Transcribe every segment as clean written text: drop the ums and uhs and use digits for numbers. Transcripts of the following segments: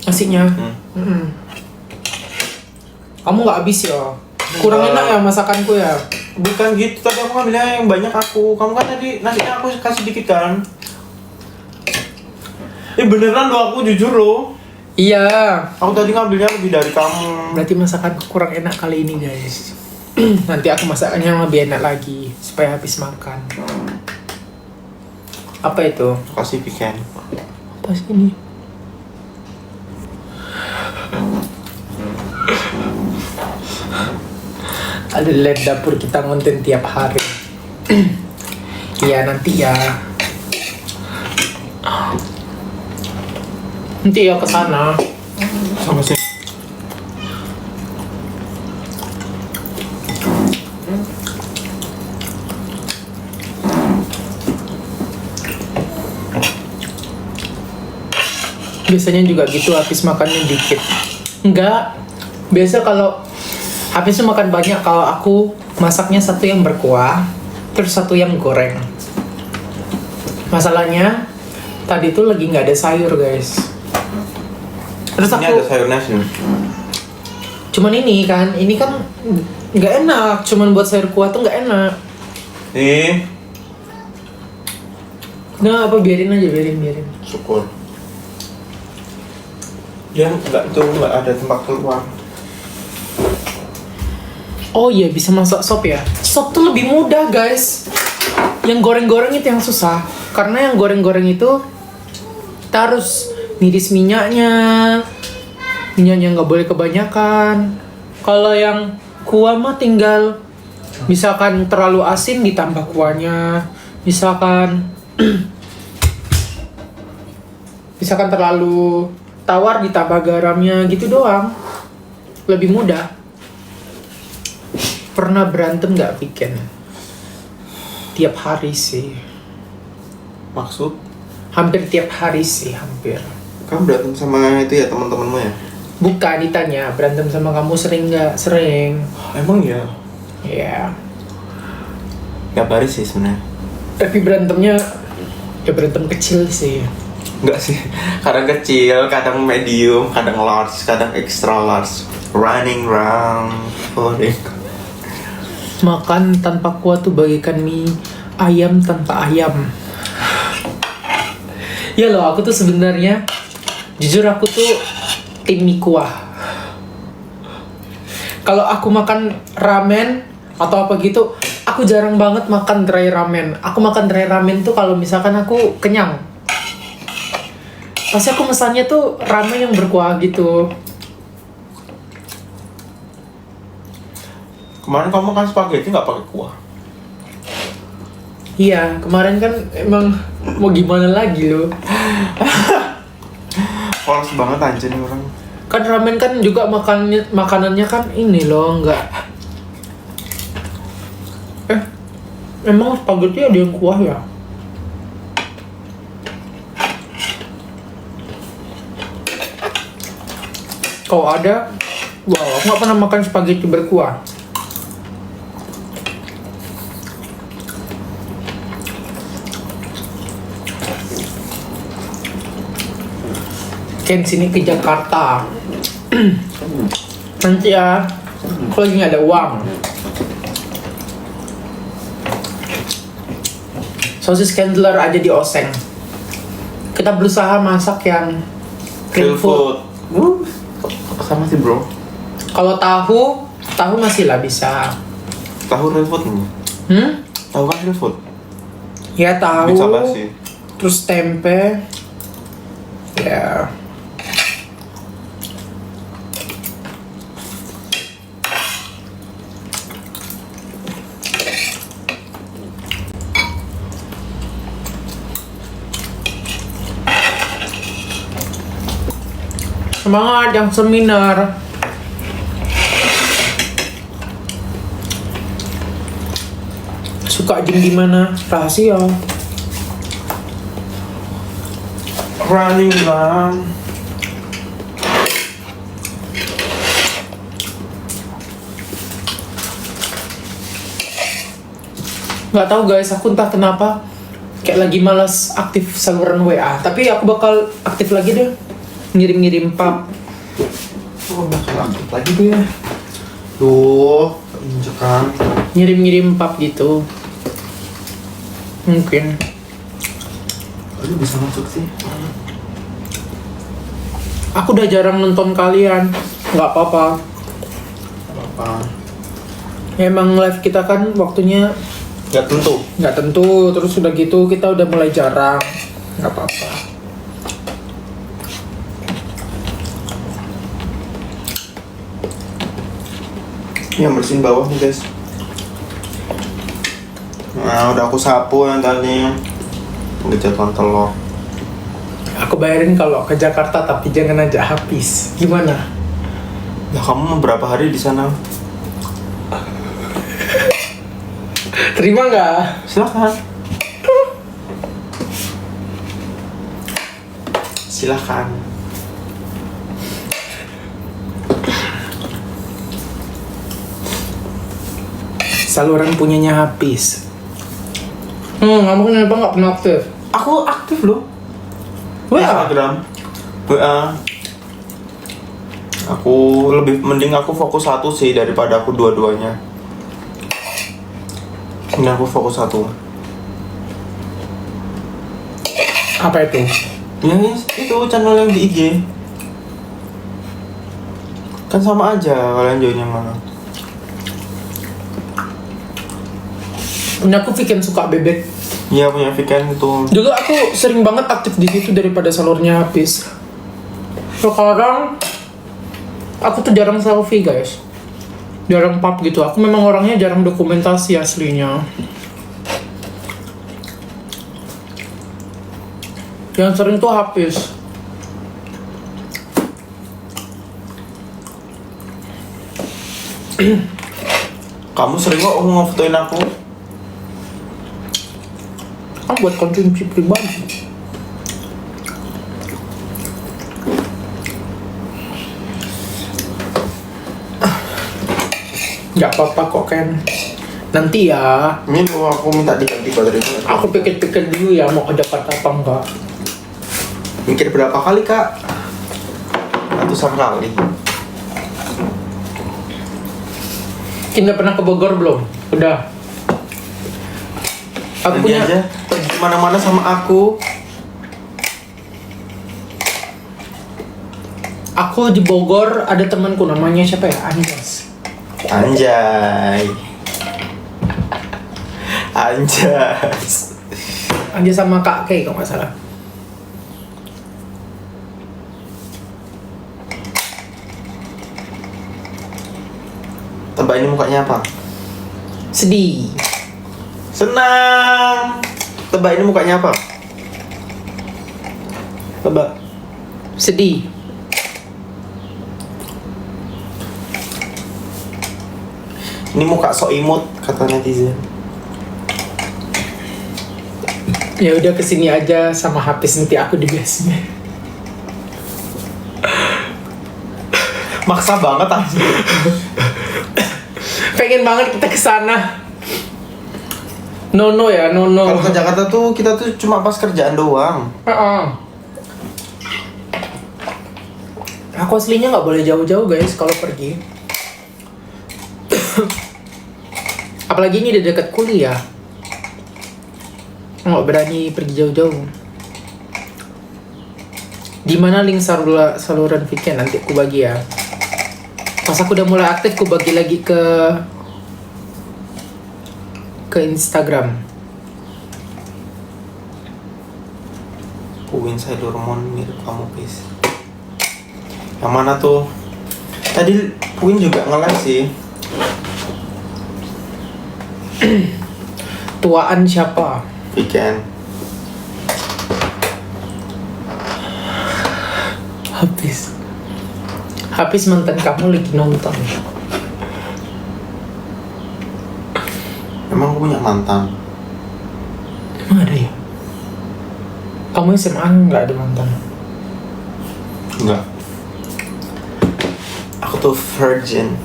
nasinya. Kamu nggak habis ya? Kurang enak ya masakanku ya? Bukan gitu, tadi aku ngambilnya yang banyak aku. Kamu kan tadi nasinya aku kasih dikit kan? Beneran loh, aku jujur loh. Iya. Aku tadi ngambilnya lebih dari kamu. Berarti masakanku kurang enak kali ini guys. Nanti aku masakannya lebih enak lagi supaya habis makan. Apa itu? Kasih piken. Apa sih ini? Ada lihat dapur kita ngonten tiap hari. Iya nanti ya. Nanti ya kesana. Sama sih. Biasanya juga gitu habis makannya dikit. Enggak. Biasa kalau habisnya makan banyak, kalau aku masaknya satu yang berkuah, terus satu yang goreng. Masalahnya tadi tuh lagi nggak ada sayur guys. Terus Ini aku ada sayur nasi. cuman ini kan nggak enak. Cuman buat sayur kuah tuh nggak enak. Nah apa biarin aja biarin. Syukur. Dia nggak ada tempat keluar. Oh iya bisa masak sop ya. Sop tuh lebih mudah guys. Yang goreng-goreng itu yang susah. Karena yang goreng-goreng itu kita harus niris minyaknya. Minyaknya nggak boleh kebanyakan. Kalau yang kuah mah tinggal misalkan terlalu asin ditambah kuahnya. Misalkan terlalu tawar ditambah garamnya gitu doang. Lebih mudah. Pernah berantem nggak weekend? Tiap hari sih. Maksud? Hampir tiap hari sih, hampir. Kamu berantem sama itu ya teman-temanmu ya? Bukan ditanya, berantem sama kamu sering nggak? Sering. Emang ya? Iya. Tiap hari sih sebenarnya. Tapi berantemnya ya berantem kecil sih. Enggak sih. Kadang kecil, kadang medium, kadang large, kadang extra large. Running round, falling. Makan tanpa kuah tuh bagaikan mie ayam tanpa ayam. Ya loh, aku tuh sebenarnya jujur aku tuh tim mie kuah. Kalau aku makan ramen atau apa gitu, aku jarang banget makan dry ramen. Aku makan dry ramen tuh kalau misalkan aku kenyang. Pasti aku mesannya tuh ramen yang berkuah gitu. Kemarin kamu kan spaghetti nggak pakai kuah. Iya, kemarin kan emang mau gimana lagi loh. Polos banget anjir nih orang. Kan ramen kan juga makanannya kan ini loh, enggak. Emang spaghetti ada yang kuah ya? Kalau ada, wow, aku nggak pernah makan spaghetti berkuah. Ken sini ke Jakarta. Nanti ya, aku lagi nggak ada uang. Sosis Candler aja di Oseng. Kita berusaha masak yang real food. Sama sih bro. Kalau tahu masih lah bisa. Tahu real food ini? Tahu kan real food? Ya tahu. Bisa basi. Terus tempe. Ya. Semangat yang seminar. Suka gym di mana? Rahasia. Running round. Nggak tahu guys, aku entah kenapa kayak lagi malas aktif saluran WA. Tapi aku bakal aktif lagi deh. Ngirim-ngirim pap. Oh, nggak aktif lagi tuh ya. Duh, injek kan. Ngirim-ngirim pap gitu. Mungkin. Aduh, bisa masuk sih. Aku udah jarang nonton kalian. Nggak apa-apa. Apa? Emang live kita kan waktunya Nggak tentu. nggak tentu. Terus udah gitu kita udah mulai jarang. Nggak apa-apa. Yang bersihin bawah nih guys. Nah, udah aku sapu yang tadi. Ngejatuhan telur. Aku bayarin kalau ke Jakarta tapi jangan aja habis. Gimana? Ya kamu berapa hari di sana? Terima nggak? Silakan. Silakan. Saluran punyanya habis. Kamu kenapa nggak pernah aktif? Aku aktif loh. WA? Instagram. WA. Aku lebih mending aku fokus satu sih daripada aku dua-duanya. Ini aku fokus satu. Apa itu? Yang itu channel yang di IG. Kan sama aja kalian join yang mana. Ini aku weekend suka bebek. Iya punya Viken itu. Dulu aku sering banget aktif di situ daripada salurnya habis. Sekarang aku tuh jarang selfie guys. Jarang pap gitu. Aku memang orangnya jarang dokumentasi aslinya. Yang sering tuh habis. Kamu sering kok ngefotoin aku. Kan buat konsumsi pribadi. Gak apa-apa kok Ken. Nanti ya. Ini tuh aku minta diganti baterainya. Aku pikir-pikir dulu ya mau ke Jakarta apa enggak. Mikir berapa kali kak? Ratusan kali. Kita pernah ke Bogor belum? Udah. Aku Nanti punya. aja pergi kemana-mana sama aku. Aku di Bogor ada temanku namanya siapa ya? Anjas. Anjay. Anjas. Anjas sama Kak Kay kalau nggak salah. Tebak ini mukanya apa? Sedih. Senang. Tebak ini mukanya apa? Tebak. Sedih. Ini muka sok imut kata netizen. Ya udah kesini aja sama Hafiz nanti aku di basement. Maksa banget anjir. Pengen banget kita kesana. No ya, no. Kalau ke Jakarta tuh kita tuh cuma pas kerjaan doang. Aku aslinya nggak boleh jauh-jauh guys kalau pergi. Apalagi ini udah dekat kuliah. Nggak berani pergi jauh-jauh. Di mana link saluran Viken nanti aku bagi ya. Pas aku udah mulai aktif, aku bagi lagi ke Instagram. Puin saya hormon mirip kamu please. Yang mana tuh? Tadi Puin juga nge-live sih. Tuaan siapa? Weekend. Habis mantan kamu lagi nonton. Emang aku punya mantan? Emang ada ya? Kamu SMA nggak ada mantan? Enggak. Aku tuh virgin.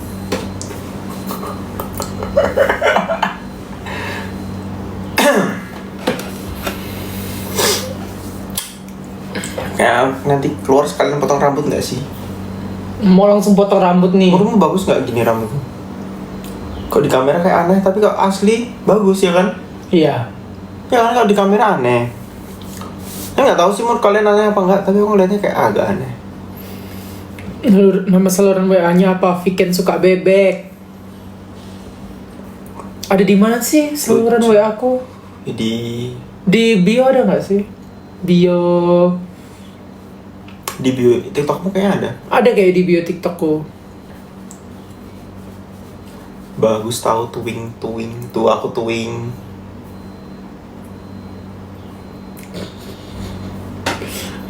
Kayak nanti keluar sekalian potong rambut nggak sih? Mau langsung potong rambut nih. Menurutmu bagus nggak gini rambutmu? Kok di kamera kayak aneh, tapi kok asli bagus ya kan? Iya. Ya kan kalau di kamera aneh. Ya nggak tahu sih menurut kalian aneh apa enggak, tapi aku ngeliatnya kayak agak aneh. Nama saluran WA-nya apa? Viken suka bebek. Ada di mana sih saluran WA aku? Di Bio ada nggak sih? Bio TikTokmu kayaknya ada. ada kayak di bio TikTokku. Bagus tahu tuh aku tuing.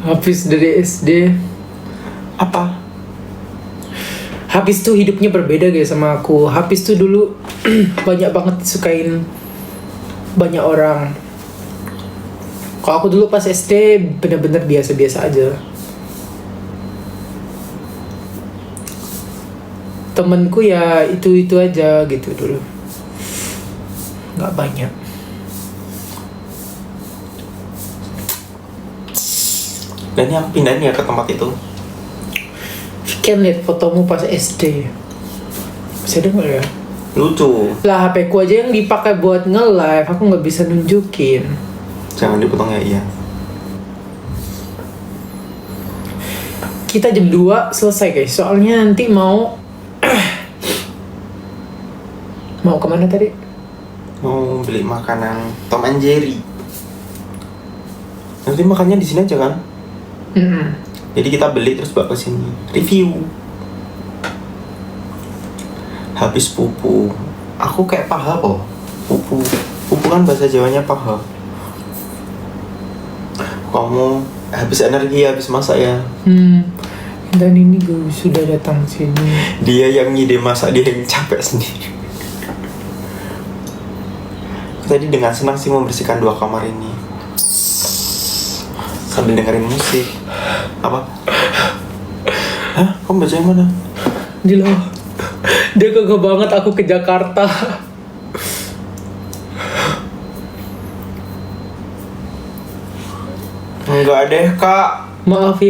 Habis dari SD. Apa? Habis tuh hidupnya berbeda guys sama aku. Habis tuh dulu banyak banget disukain banyak orang. Kalau aku dulu pas SD bener-bener biasa-biasa aja. Temenku ya itu aja gitu dulu. Nggak banyak. Dan ini aku pindahin ya ke tempat itu. Kan lihat fotomu pas SD. Masih ada nggak ya? Lucu. Lah HP ku aja yang dipakai buat nge-live, aku nggak bisa nunjukin. Jangan dipotong ya, iya. Kita jam 2 selesai guys, soalnya nanti mau mau kemana tadi? Mau beli makanan Tom and Jerry. Nanti makannya di sini aja kan? Jadi kita beli terus bawa ke sini. Review. Habis pupu. Aku kayak paha kok. Pupu. Pupu kan bahasa Jawanya paha. Kamu habis energi, habis masak ya. Dan ini gue sudah datang sini. Dia yang ngide masak, dia yang capek sendiri. Tadi dengan senang sih membersihkan 2 kamar ini sambil dengerin musik. Apa? Hah? Kamu baca yang mana? Di lo. Dia kagak banget aku ke Jakarta. Enggak deh kak. Maaf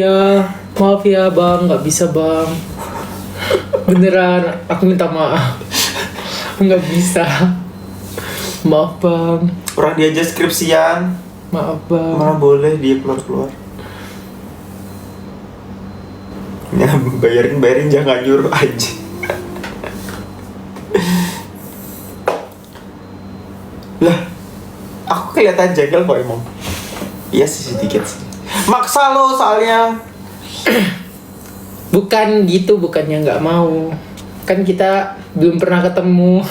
ya bang, nggak bisa bang. Beneran, aku minta maaf. Nggak bisa. Maaf bang. Orang dia aja skripsian. Maaf bang. Mana boleh dia keluar-keluar. Ya bayarin jangan nyuruh aja. Lah, aku kelihatan jagal kok emang. Iya sih sedikit sih. Maksa lo soalnya. Bukan gitu, bukannya nggak mau. Kan kita belum pernah ketemu.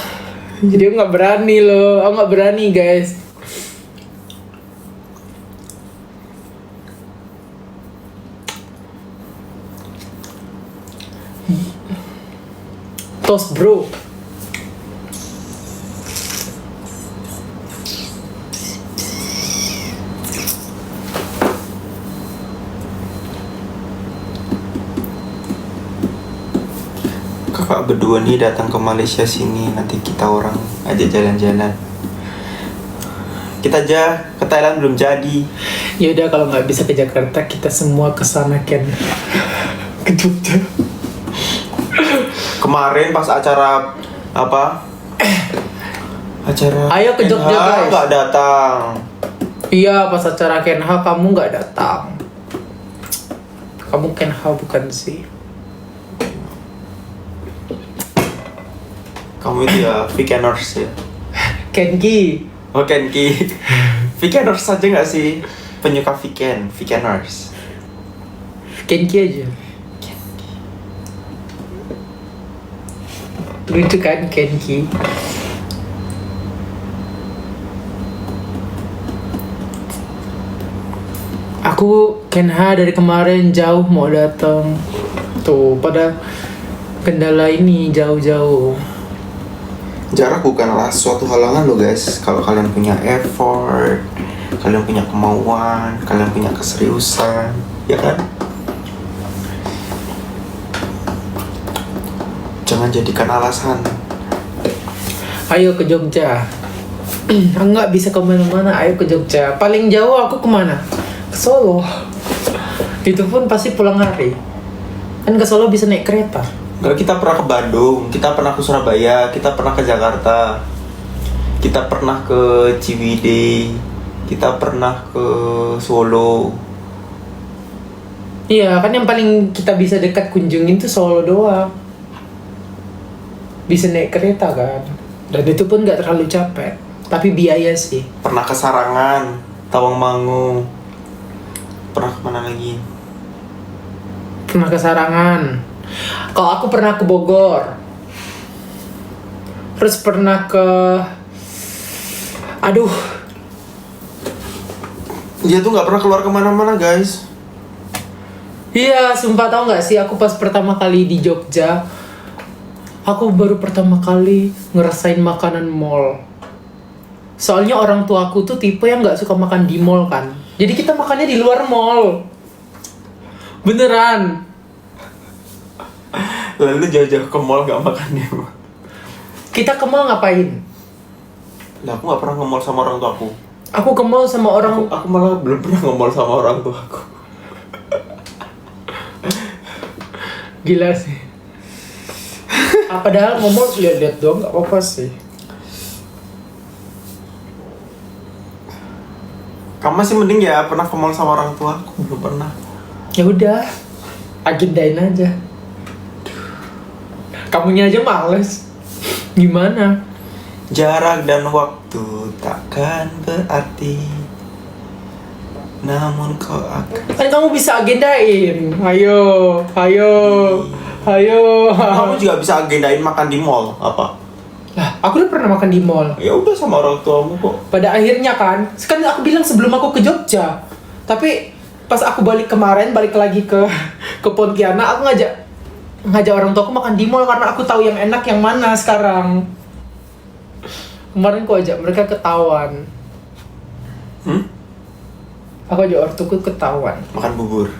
Jadi aku nggak berani loh. Aku nggak berani guys. Toast bro. Kakak berdua nih datang ke Malaysia sini, nanti kita orang ajak jalan-jalan. Kita aja ke Thailand belum jadi. Ya udah kalau nggak bisa ke Jakarta kita semua ke sana Ken. Ke Jogja. Kemarin pas acara apa? Acara Ayo ke Jogja, guys. nggak datang. Iya pas acara Kenha kamu nggak datang. Kamu Kenha bukan sih? Kamu itu ya Vikeners ya. Kenki. Oh Kenki. Vikeners aja nggak sih? Penyuka Vikeners. Kenki aja. Lucu kan Kenki. Aku Kenha dari kemarin jauh mau datang. Tuh pada kendala ini jauh-jauh. Jarak bukanlah suatu halangan loh guys. Kalau kalian punya effort, kalian punya kemauan, kalian punya keseriusan, ya kan? Jangan jadikan alasan. Ayo ke Jogja. Enggak bisa kemana-mana. Ayo ke Jogja. Paling jauh aku kemana? Ke Solo. Itu pun pasti pulang hari. Kan ke Solo bisa naik kereta. Enggak, kita pernah ke Bandung, kita pernah ke Surabaya, kita pernah ke Jakarta, kita pernah ke Ciwidey, kita pernah ke Solo. Iya, kan yang paling kita bisa dekat kunjungin tuh Solo doang. Bisa naik kereta kan. Dan itu pun nggak terlalu capek. Tapi biaya sih. Pernah ke Sarangan, Tawangmangu. Pernah kemana lagi? Pernah ke Sarangan. Kalau aku pernah ke Bogor. Terus pernah ke... Aduh. Dia tuh nggak pernah keluar kemana-mana guys. Iya, sumpah tau nggak sih, aku pas pertama kali di Jogja, aku baru pertama kali ngerasain makanan mall. Soalnya orang tua aku tuh tipe yang nggak suka makan di mall kan. Jadi kita makannya di luar mall. Beneran. Lalu jauh-jauh ke mall gak makan di mall. Kita ke mall ngapain? Lah aku nggak pernah nge-mall sama orang tua aku. Aku ke mall sama orang... Aku malah belum pernah nge-mall sama orang tua aku. Gila sih. Padahal ngomong lihat-lihat doang nggak apa-apa sih. Kamu masih mending ya pernah ke mall sama orang tua. Aku belum pernah. Ya udah, agendain aja. Kamunya aja males. Gimana? Jarak dan waktu takkan berarti, namun kau akan. Kan kamu bisa agendain. Ayo. Kamu juga bisa agendain makan di mall apa? Lah, aku udah pernah makan di mall. Ya udah sama orang tuamu kok. Pada akhirnya kan aku bilang sebelum aku ke Jogja. Tapi pas aku balik lagi ke Pontianak, aku ngajak orang tuaku makan di mall karena aku tahu yang enak yang mana sekarang. Kemarin aku ajak mereka ketahuan. Aku ajak ortuku ketahuan. Makan bubur.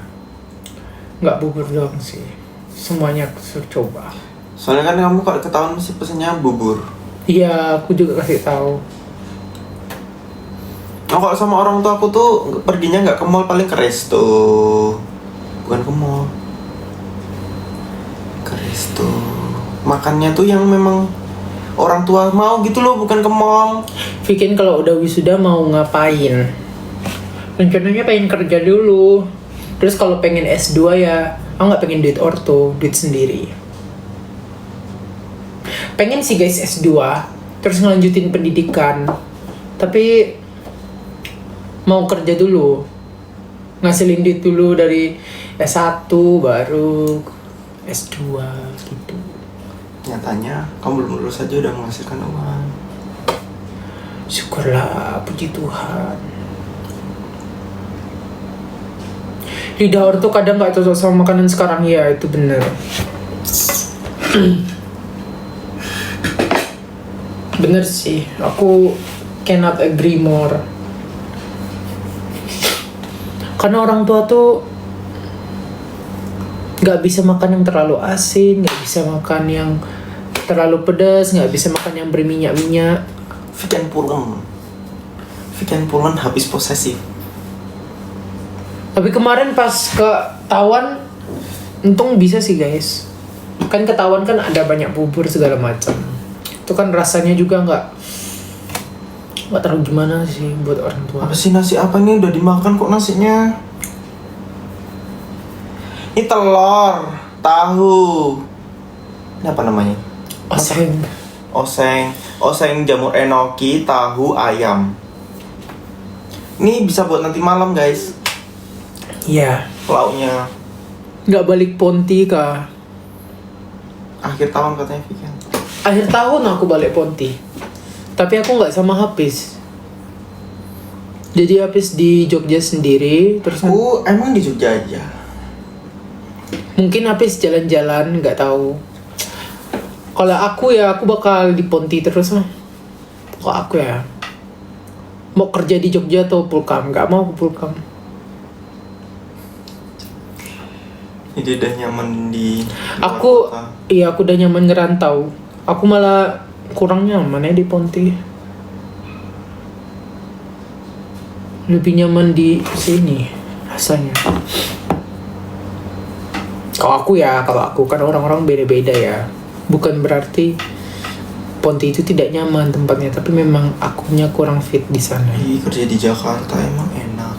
Nggak bubur doang sih. Semuanya aku suruh coba. Soalnya kan kamu kalau ketahuan mesti pesennya bubur. Iya, aku juga kasih tahu. Oh, kalau sama orang tua aku tuh perginya nggak ke mall, paling ke resto. Bukan ke mall. Ke resto. Makannya tuh yang memang orang tua mau gitu loh, bukan ke mall. Vikin kalau udah wisuda mau ngapain? Rencananya pengen kerja dulu. Terus kalau pengen S2 ya, aku nggak pengen duit orto, duit sendiri. Pengen sih guys S2, terus ngelanjutin pendidikan. Tapi mau kerja dulu. Ngasilin duit dulu dari S1 baru S2 gitu. Nyatanya kamu belum lulus aja udah menghasilkan uang. Syukurlah, puji Tuhan. Lidah orto kadang gak cocok sama makanan sekarang, ya itu bener. Bener sih, aku cannot agree more. Karena orang tua tuh gak bisa makan yang terlalu asin, gak bisa makan yang terlalu pedas, gak bisa makan yang berminyak-minyak. Vegan pulen habis posesif. Tapi kemarin pas ketahuan, untung bisa sih guys. Kan ketahuan kan ada banyak bubur segala macam. Itu kan rasanya juga nggak terlalu gimana sih buat orang tua. Apa sih nasi apa nih udah dimakan kok nasinya? Ini telur, tahu. Ini apa namanya? Oseng, jamur enoki, tahu, ayam. Ini bisa buat nanti malam guys. Iya. Lauknya. Nggak balik Ponti kah? Akhir tahun katanya vegan. Akhir tahun aku balik Ponti. Tapi aku nggak sama Hafiz. Jadi Hafiz di Jogja sendiri. Terus Emang di Jogja aja. mungkin Hafiz jalan-jalan, nggak tahu. Kalau aku ya aku bakal di Ponti terus mah. Kalau aku ya mau kerja di Jogja atau Pulkam, nggak mau ke Pulkam. Jadi udah nyaman di luar Aku kota. iya aku udah nyaman ngerantau. Aku malah kurang nyaman ya di Ponti. Lebih nyaman di sini rasanya. Kalau aku kan orang-orang beda-beda ya. Bukan berarti Ponti itu tidak nyaman tempatnya, tapi memang akunya kurang fit di sana. Ih, kerja di Jakarta emang enak.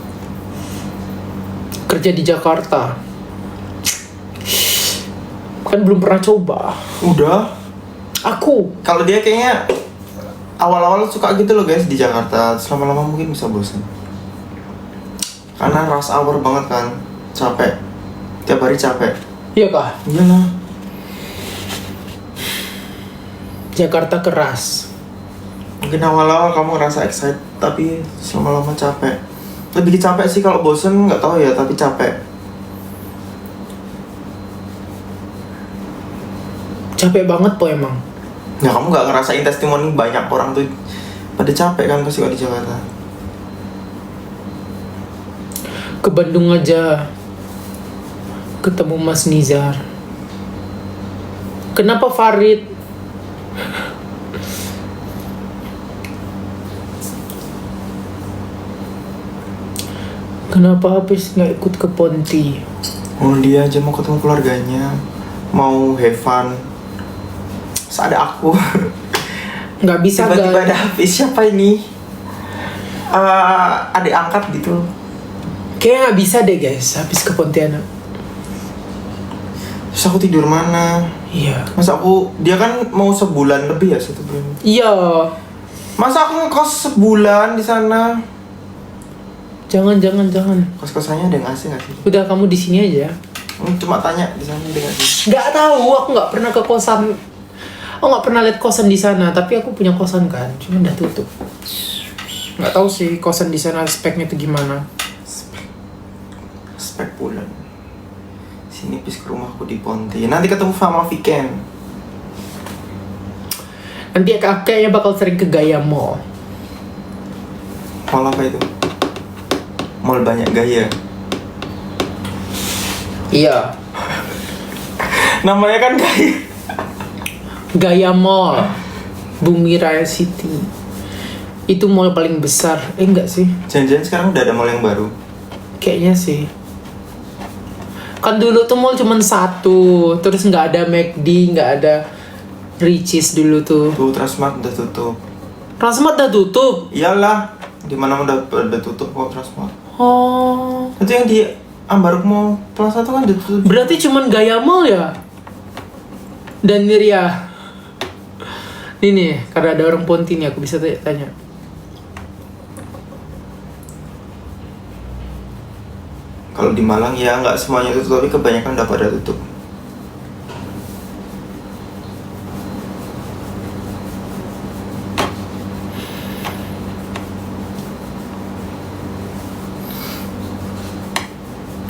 Kerja di Jakarta kan belum pernah coba. Udah. Aku Kalau dia kayaknya awal-awal suka gitu loh guys di Jakarta. Selama-lama mungkin bisa bosan. Karena rush hour banget kan. Capek. Tiap hari capek. iya kah? Iyalah. Jakarta keras. Mungkin awal-awal kamu ngerasa excited, tapi lama-lama capek. Lebih capek sih kalau bosen, nggak tahu ya, tapi capek. Capek banget po emang. Ya kamu nggak ngerasain testimoni banyak orang tuh pada capek kan pasti kalau di Jakarta. Ke Bandung aja ketemu Mas Nizar. Kenapa Farid? Kenapa habis nggak ikut ke Ponti? Oh dia aja mau ketemu keluarganya, mau have fun. Terus ada aku. Nggak bisa Tiba-tiba ada guys. habis siapa ini? Adik angkat gitu. Kayaknya nggak bisa deh guys habis ke Pontianak. Terus aku tidur mana? Iya. Masa dia kan mau sebulan lebih ya, 1 bulan. Iya. Masa aku ngekos sebulan di sana? Jangan. Kos-kosannya ada nggak sih nggak sih? Udah kamu di sini aja. Cuma tanya di sana ada nggak sih? Nggak tahu. Aku nggak pernah ke kosan. Aku nggak pernah lihat kosan di sana. Tapi aku punya kosan kan. Cuma udah tutup. Nggak tahu sih kosan di sana speknya tuh gimana. Spek bulan. Sini bis ke rumahku di Ponti. Nanti ketemu sama Weekend. Nanti kayaknya bakal sering ke Gaya Mall. Mall apa itu? Mall banyak gaya. Iya. Namanya kan gaya. Gaya Mall, Bumi Raya City. Itu mall paling besar. Enggak sih? Jangan-jangan sekarang udah ada mall yang baru. Kayaknya sih. Kan dulu tuh mall cuman satu, terus nggak ada McD, nggak ada Richeese dulu tuh. Tuh Transmart udah tutup. Transmart udah tutup. Iyalah, di mana udah tutup kok Transmart. Oh, Itu yang di Ambaruk Mall Plaza tuh kan udah tutup. berarti cuman Gaya Mall ya? Dan Niria. Ini nih, karena ada orang Ponti nih, aku bisa tanya. Kalau di Malang ya nggak semuanya tutup, tapi kebanyakan udah pada tutup.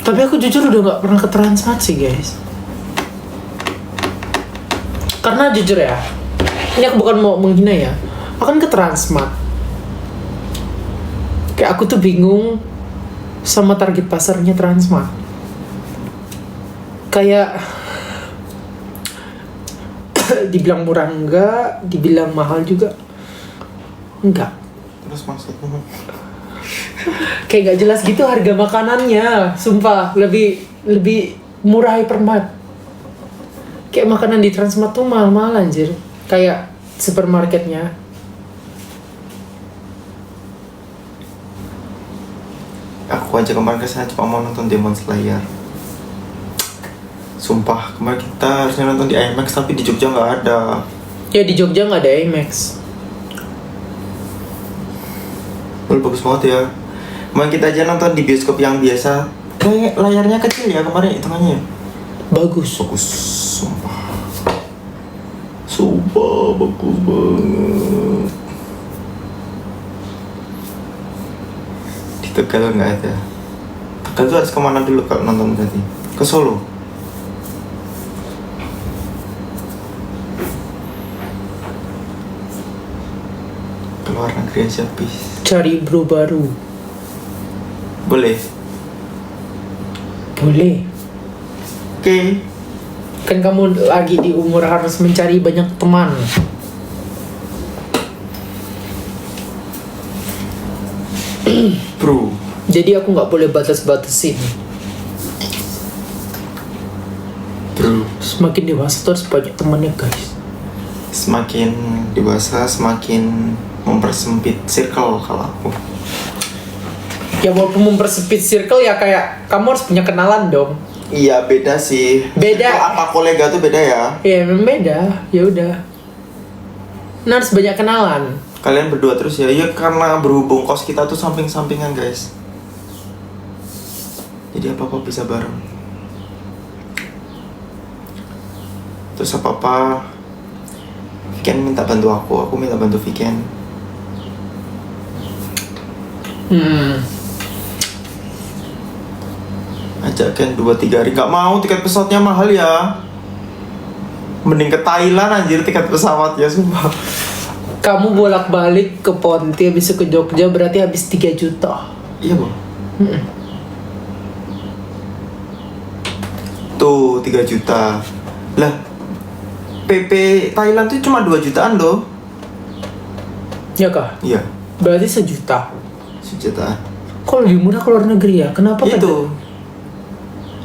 Tapi aku jujur udah nggak pernah ke Transmart sih guys. Karena jujur ya, ini aku bukan mau menghina ya. Aku kan ke Transmart. Kayak aku tuh bingung sama target pasarnya Transmart. Kayak dibilang murah enggak, dibilang mahal juga enggak. Terus maksudnya? Kayak gak jelas gitu harga makanannya. Sumpah, lebih murah hypermart. Kayak makanan di Transmart tuh mahal-mahal anjir. Kayak supermarketnya. Aku aja kemarin kesana cuma mau nonton Demon Slayer. Sumpah, kemarin kita harusnya nonton di IMAX tapi di Jogja nggak ada. Ya di Jogja nggak ada IMAX. Bagus banget ya. Kemarin kita aja nonton di bioskop yang biasa. Kayak layarnya kecil ya kemarin hitungannya. Bagus. Bagus, sumpah. Sumpah, bagus banget. Di Tegal nggak ada. Tegal tuh harus kemana dulu kalau nonton berarti? Ke Solo? Ke luar negeri aja bis. Cari bro baru. Boleh? Boleh. Oke. Kan kamu lagi di umur harus mencari banyak teman. Bro. Jadi aku nggak boleh batas-batasin. True. Semakin dewasa tuh harus banyak temannya guys. Semakin dewasa semakin mempersempit circle kalau aku. Ya walaupun mempersempit circle ya kayak kamu harus punya kenalan dong. Iya beda sih. Beda. Circle apa kolega tuh beda ya. Ya memang beda. Ya udah. Nah, harus banyak kenalan. Kalian berdua terus ya. Iya karena berhubung kos kita tuh samping-sampingan guys. Jadi apa-apa bisa bareng. Terus apa-apa Viken minta bantu aku minta bantu Viken. Ajakkan 2-3 hari. Gak mau, tiket pesawatnya mahal ya. Mending ke Thailand anjir tiket pesawat ya sumpah. Kamu bolak-balik ke Ponti habis itu ke Jogja berarti habis 3 juta. Iya bang. Tuh 3 juta. Lah PP Thailand tuh cuma 2 jutaan loh. Ya kah? Iya, Berarti 1 juta. 1 jutaan. Kok lebih murah ke luar negeri ya? Kenapa Itu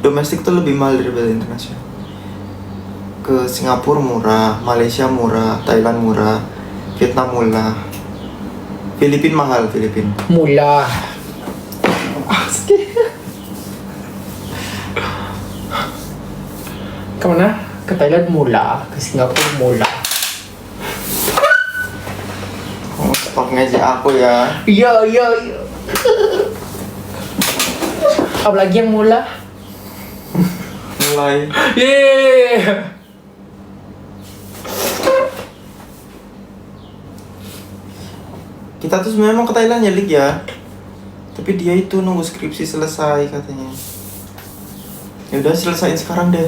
domestik tuh lebih mahal daripada internasional. Ke Singapura murah, Malaysia murah, Thailand murah, Vietnam murah, Filipina mahal, Filipina. Murah. Kemana? Ke Thailand murah, ke Singapura murah. Kamu cepat ngejek aku ya. Iya. Apalagi yang murah? Mulai. Yeah. Kita tuh sebenarnya mau ke Thailand ya, Lik ya. Tapi dia itu nunggu skripsi selesai katanya. Ya udah selesain sekarang deh.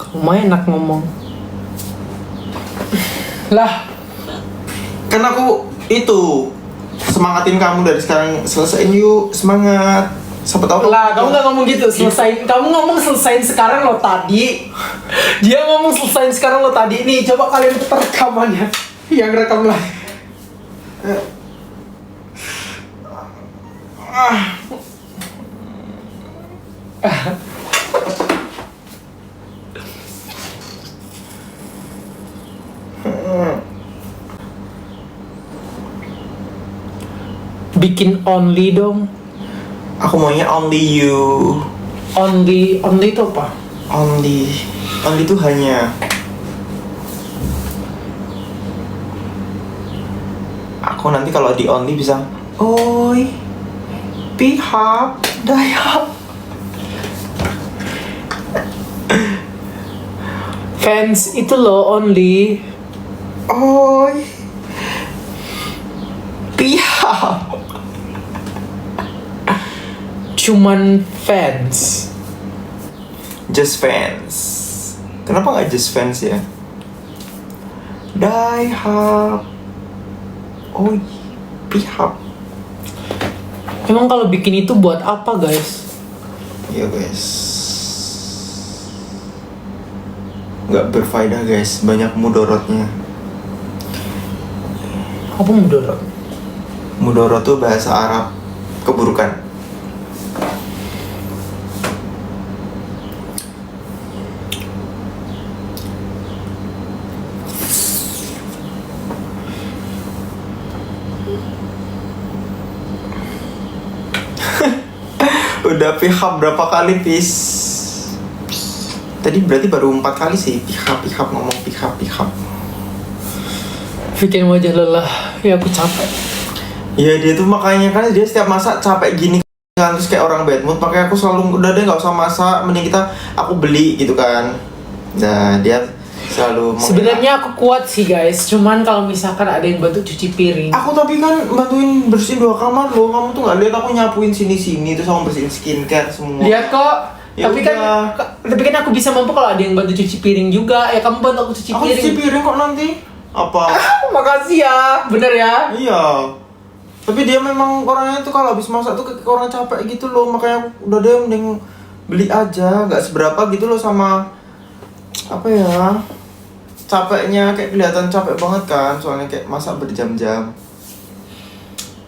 Kamu mah enak ngomong. Lah, Kan aku itu semangatin kamu dari sekarang, selesain yuk, semangat. Siapa tahu lah kamu gak ngomong gitu, selesain. Kamu ngomong selesain sekarang lo tadi. Dia ngomong selesain sekarang lo tadi. Nih, coba kalian putar rekamannya. Yang rekam lah. Bikin only dong. Aku maunya only you. Only itu apa? Only itu hanya. Aku nanti kalau di only bisa oi pihak dayap. Fans itu loh only. Oi pihak. Cuman fans. Just fans. Kenapa nggak just fans ya? Die hard. Oi pihak. Emang kalau bikin itu buat apa guys? Iya guys. Nggak berfaedah guys. Banyak mudorotnya. Apa mudorot? Mudorot tuh bahasa Arab keburukan. Udah pihak berapa kali pis? Tadi berarti baru 4 kali sih pihak ngomong pihak. Bikin wajah lelah. Ya aku capek. Ya dia tuh makanya kan dia setiap masak capek gini kan, terus kayak orang bad mood. Makanya aku selalu udah deh nggak usah masak, mending aku beli gitu kan. Nah dia selalu Sebenarnya aku kuat sih guys. Cuman kalau misalkan ada yang bantu cuci piring. Aku tapi kan bantuin bersihin 2 kamar loh. Kamu tuh nggak lihat aku nyapuin sini terus aku bersihin skincare semua. Lihat kok. Ya tapi udah. kan aku bisa mampu kalau ada yang bantu cuci piring juga. Ya kamu bantu aku cuci Aku piring. cuci piring kok nanti. Apa? Makasih ya. Bener ya. Iya. Tapi dia memang orangnya tuh kalau habis masak tuh kayak orang capek gitu loh. Makanya udah deh mending beli aja, nggak seberapa gitu loh sama apa ya? Capeknya kayak kelihatan capek banget kan, soalnya kayak masak berjam-jam.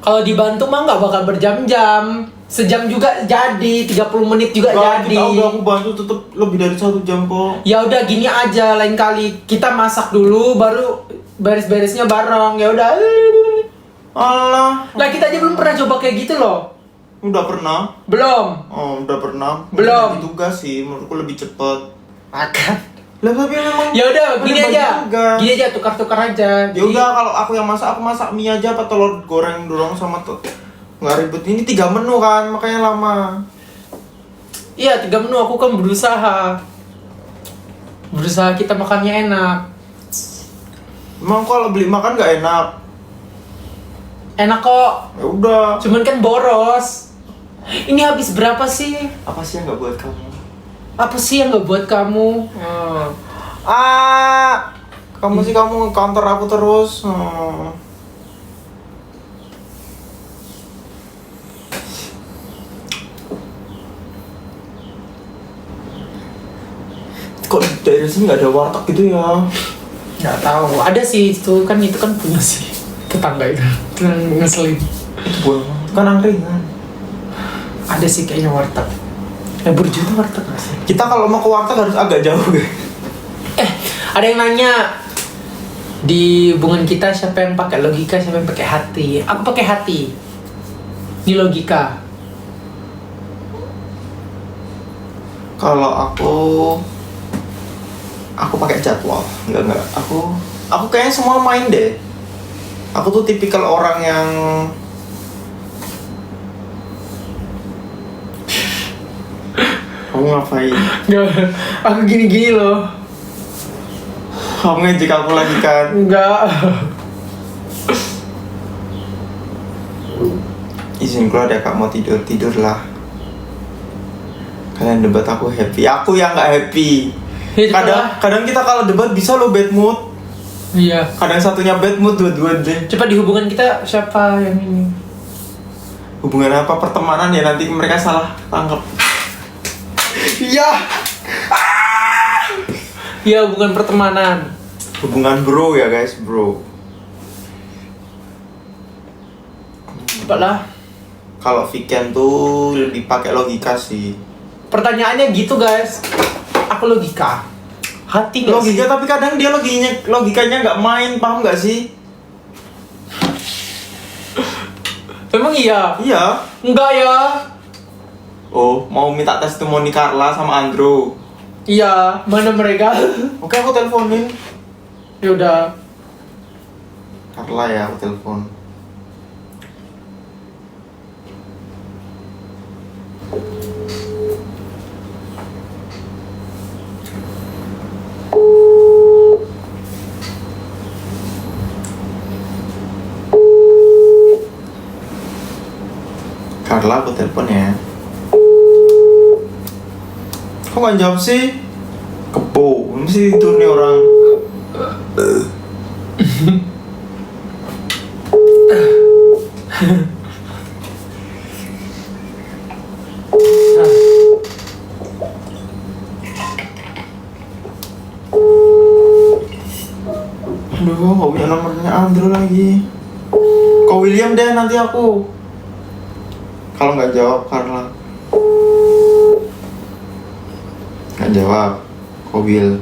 Kalau dibantu mah nggak bakal berjam-jam. Sejam juga jadi, 30 menit juga jadi. Udah aku bantu tetep lebih dari 1 jam kok. Ya udah gini aja, lain kali kita masak dulu baru beres-beresnya bareng. Ya udah. Alah. Lah kita aja belum pernah coba kayak gitu loh. Udah pernah? Belum. Oh, udah pernah. Belum. Lebih tugas sih, menurutku lebih cepet. Makan. Lah tapi memang. Ya udah, gini bagi aja. tugas. Gini aja tukar-tukar aja. Ya udah kalau aku yang masak, aku masak mie aja apa telur goreng doang sama tuh. Nggak ribet. Ini 3 menu kan, makanya lama. Iya, 3 menu aku kan berusaha. Berusaha kita makannya enak. Emang kalau beli makan nggak enak? Enak kok. Ya udah. Cuman kan boros. Ini habis berapa sih? Apa sih yang nggak buat kamu? Apa sih yang nggak buat kamu? Kamu sih kamu counter aku terus. Kok di daerah sini nggak ada warteg gitu ya? Nggak tahu. Ada sih itu kan punya si tetangga itu yang ngeselin. Itu bukan kan angkringan. Ada sih kayaknya warteg. Burjo itu warteg nggak sih? Kita kalau mau ke warteg harus agak jauh guys. Ada yang nanya di hubungan kita siapa yang pakai logika, siapa yang pakai hati. Aku pakai hati. Ini logika. Kalau aku pakai jadwal. Enggak. Aku kayaknya semua main deh. Aku tuh tipikal orang yang kamu ngapain? Nggak, aku gini-gini loh. Kamu ngejek aku lagi kan? Enggak. Izin keluar ya kak, mau tidurlah. Kalian debat aku happy, aku yang nggak happy. Ya, Kadang kita kalau debat bisa lo bad mood. Iya. Kadang satunya bad mood, dua-dua deh. Coba di hubungan kita siapa yang ini? Hubungan apa? Pertemanan ya, nanti mereka salah tangkap. Iya. Iya, hubungan pertemanan. Hubungan bro ya guys, bro. Coba lah. Kalau weekend tuh lebih pakai logika sih. Pertanyaannya gitu guys. Aku logika. Hati nggak Logika sih? tapi kadang dia logikanya nggak main, paham nggak sih? Emang iya? Iya. Enggak ya? Oh, mau minta testimoni Carla sama Andrew. Iya, mana mereka? Oke, aku teleponin. Ya udah. Carla ya, aku telepon. Carla, aku telepon ya. Kok gak jawab sih? Kebo, mesti tidur nih orang. Aduh, gak punya nomornya Andrew lagi. Kau William deh nanti aku. Kalau nggak jawab Carla. Nggak jawab, kau Will.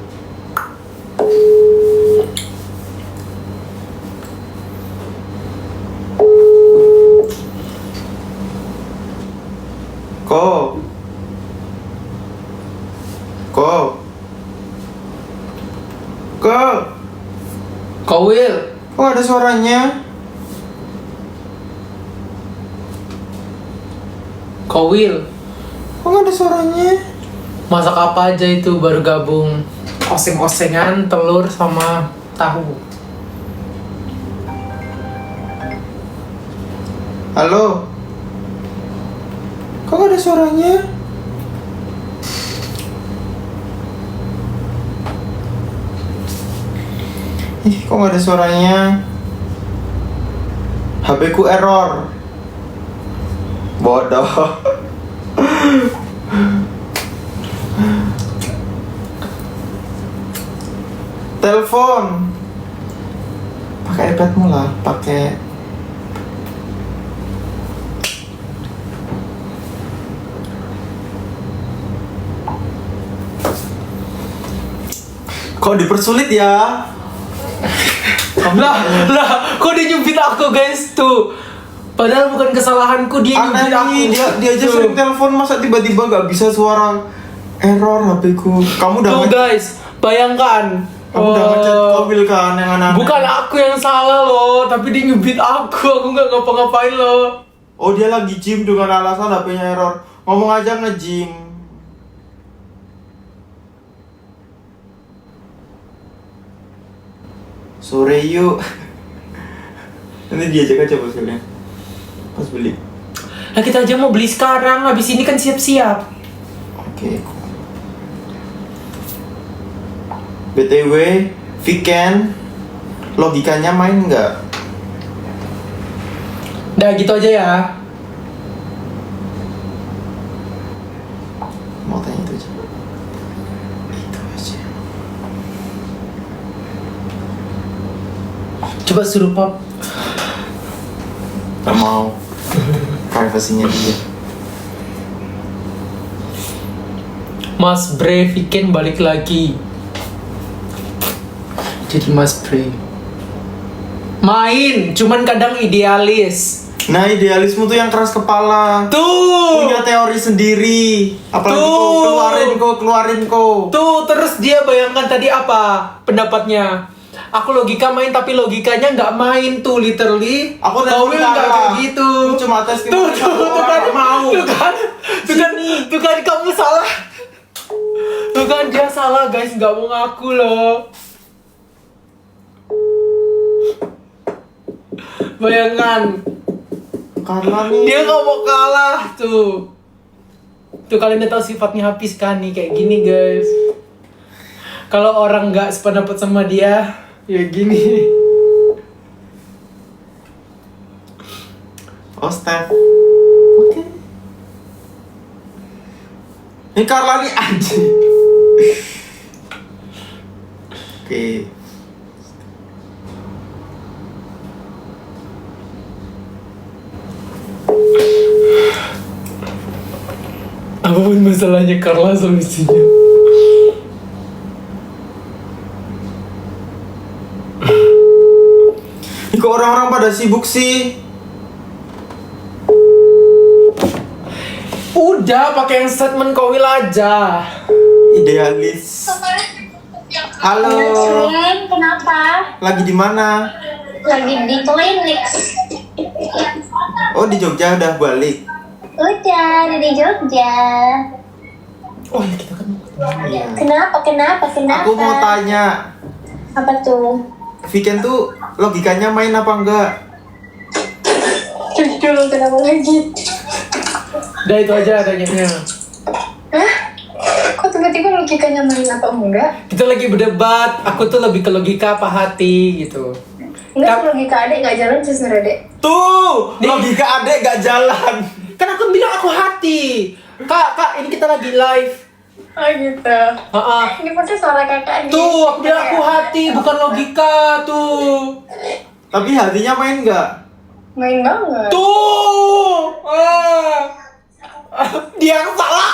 Kok? Kowil. Kok ada suaranya? Kowil. Kok nggak ada suaranya? Masak apa aja itu baru gabung. Oseng-osengan, telur sama tahu. Halo? Kok nggak ada suaranya? Ih, kok nggak ada suaranya? HP ku error. Bodoh. Telepon. Pakai iPadmu lah, pakai Kok dipersulit ya? Lah, kok dia nyubit aku guys tuh. Padahal bukan kesalahanku, dia nyubit aku. Aneh nih, dia aja Tuh. sering telepon, masa tiba-tiba gak bisa suara error HP-ku. Kamu udah Tuh guys, bayangkan. kamu udah ngechat Kopil kan yang aneh-aneh. Bukan aku yang salah loh, tapi dia nyubit aku nggak ngapa-ngapain loh. Oh, dia lagi gym dengan alasan HP-nya error. Ngomong aja nge-gym. Sore yuk. Nanti diajak aja bosnya. Pas beli. Nah kita aja mau beli sekarang, habis ini kan siap-siap. Oke. BTW, weekend logikanya main nggak? Udah gitu aja ya. Mau tanya itu aja. Itu aja. Coba suruh pop. Gak mau. Privasinya dia. Mas Bre weekend balik lagi. Jadi Mas Bre main, cuman kadang idealis. Nah, idealismu tuh yang keras kepala. Tuh. Punya teori sendiri. Apalagi Tuh. kau keluarin kau. Tuh, terus dia bayangkan tadi apa pendapatnya? Aku logika main tapi logikanya nggak main tuh literally. Aku Kau tes nggak bentar kayak lah. gitu. Lu cuma tes Tuh, gimana tuh orang kan, nggak mau. tuh kan kamu salah. Tuh kan dia salah guys, nggak mau ngaku loh. Bayangkan, Karena nih. dia nggak mau kalah tuh. Tuh kalian udah tahu sifatnya Hafiz kan nih kayak gini guys. Kalau orang nggak sependapat sama dia, ya gini. Oh, Steph. Oke. Ini Carla nih anjing. Oke. Apapun masalahnya Carla solusinya. Ini kok orang-orang pada sibuk sih? Udah pakai yang statement Kowil aja. Idealis. Halo. Sayang, kenapa? Lagi di mana? Lagi di klinik. Oh, di Jogja udah balik. Udah, ada di Jogja. Oh ya kita kan. Iya. Kenapa? Aku mau tanya, Apa tuh? weekend tuh logikanya main apa enggak? Jujur, kenapa lagi? Udah itu aja adanya. Hah? Kok tiba-tiba logikanya main apa enggak? Kita lagi berdebat. Aku tuh lebih ke logika apa hati gitu. Enggak, logika adek nggak jalan justru adek. Tuh, Nih. logika adek gak jalan. Kan aku bilang aku hati. Kak, ini kita lagi live. Oh gitu. Ini pasti suara kakak nih. Tuh, aku bilang aku hati, bukan logika tuh. Tapi hatinya main nggak? Main banget. Tuh. Dia yang salah.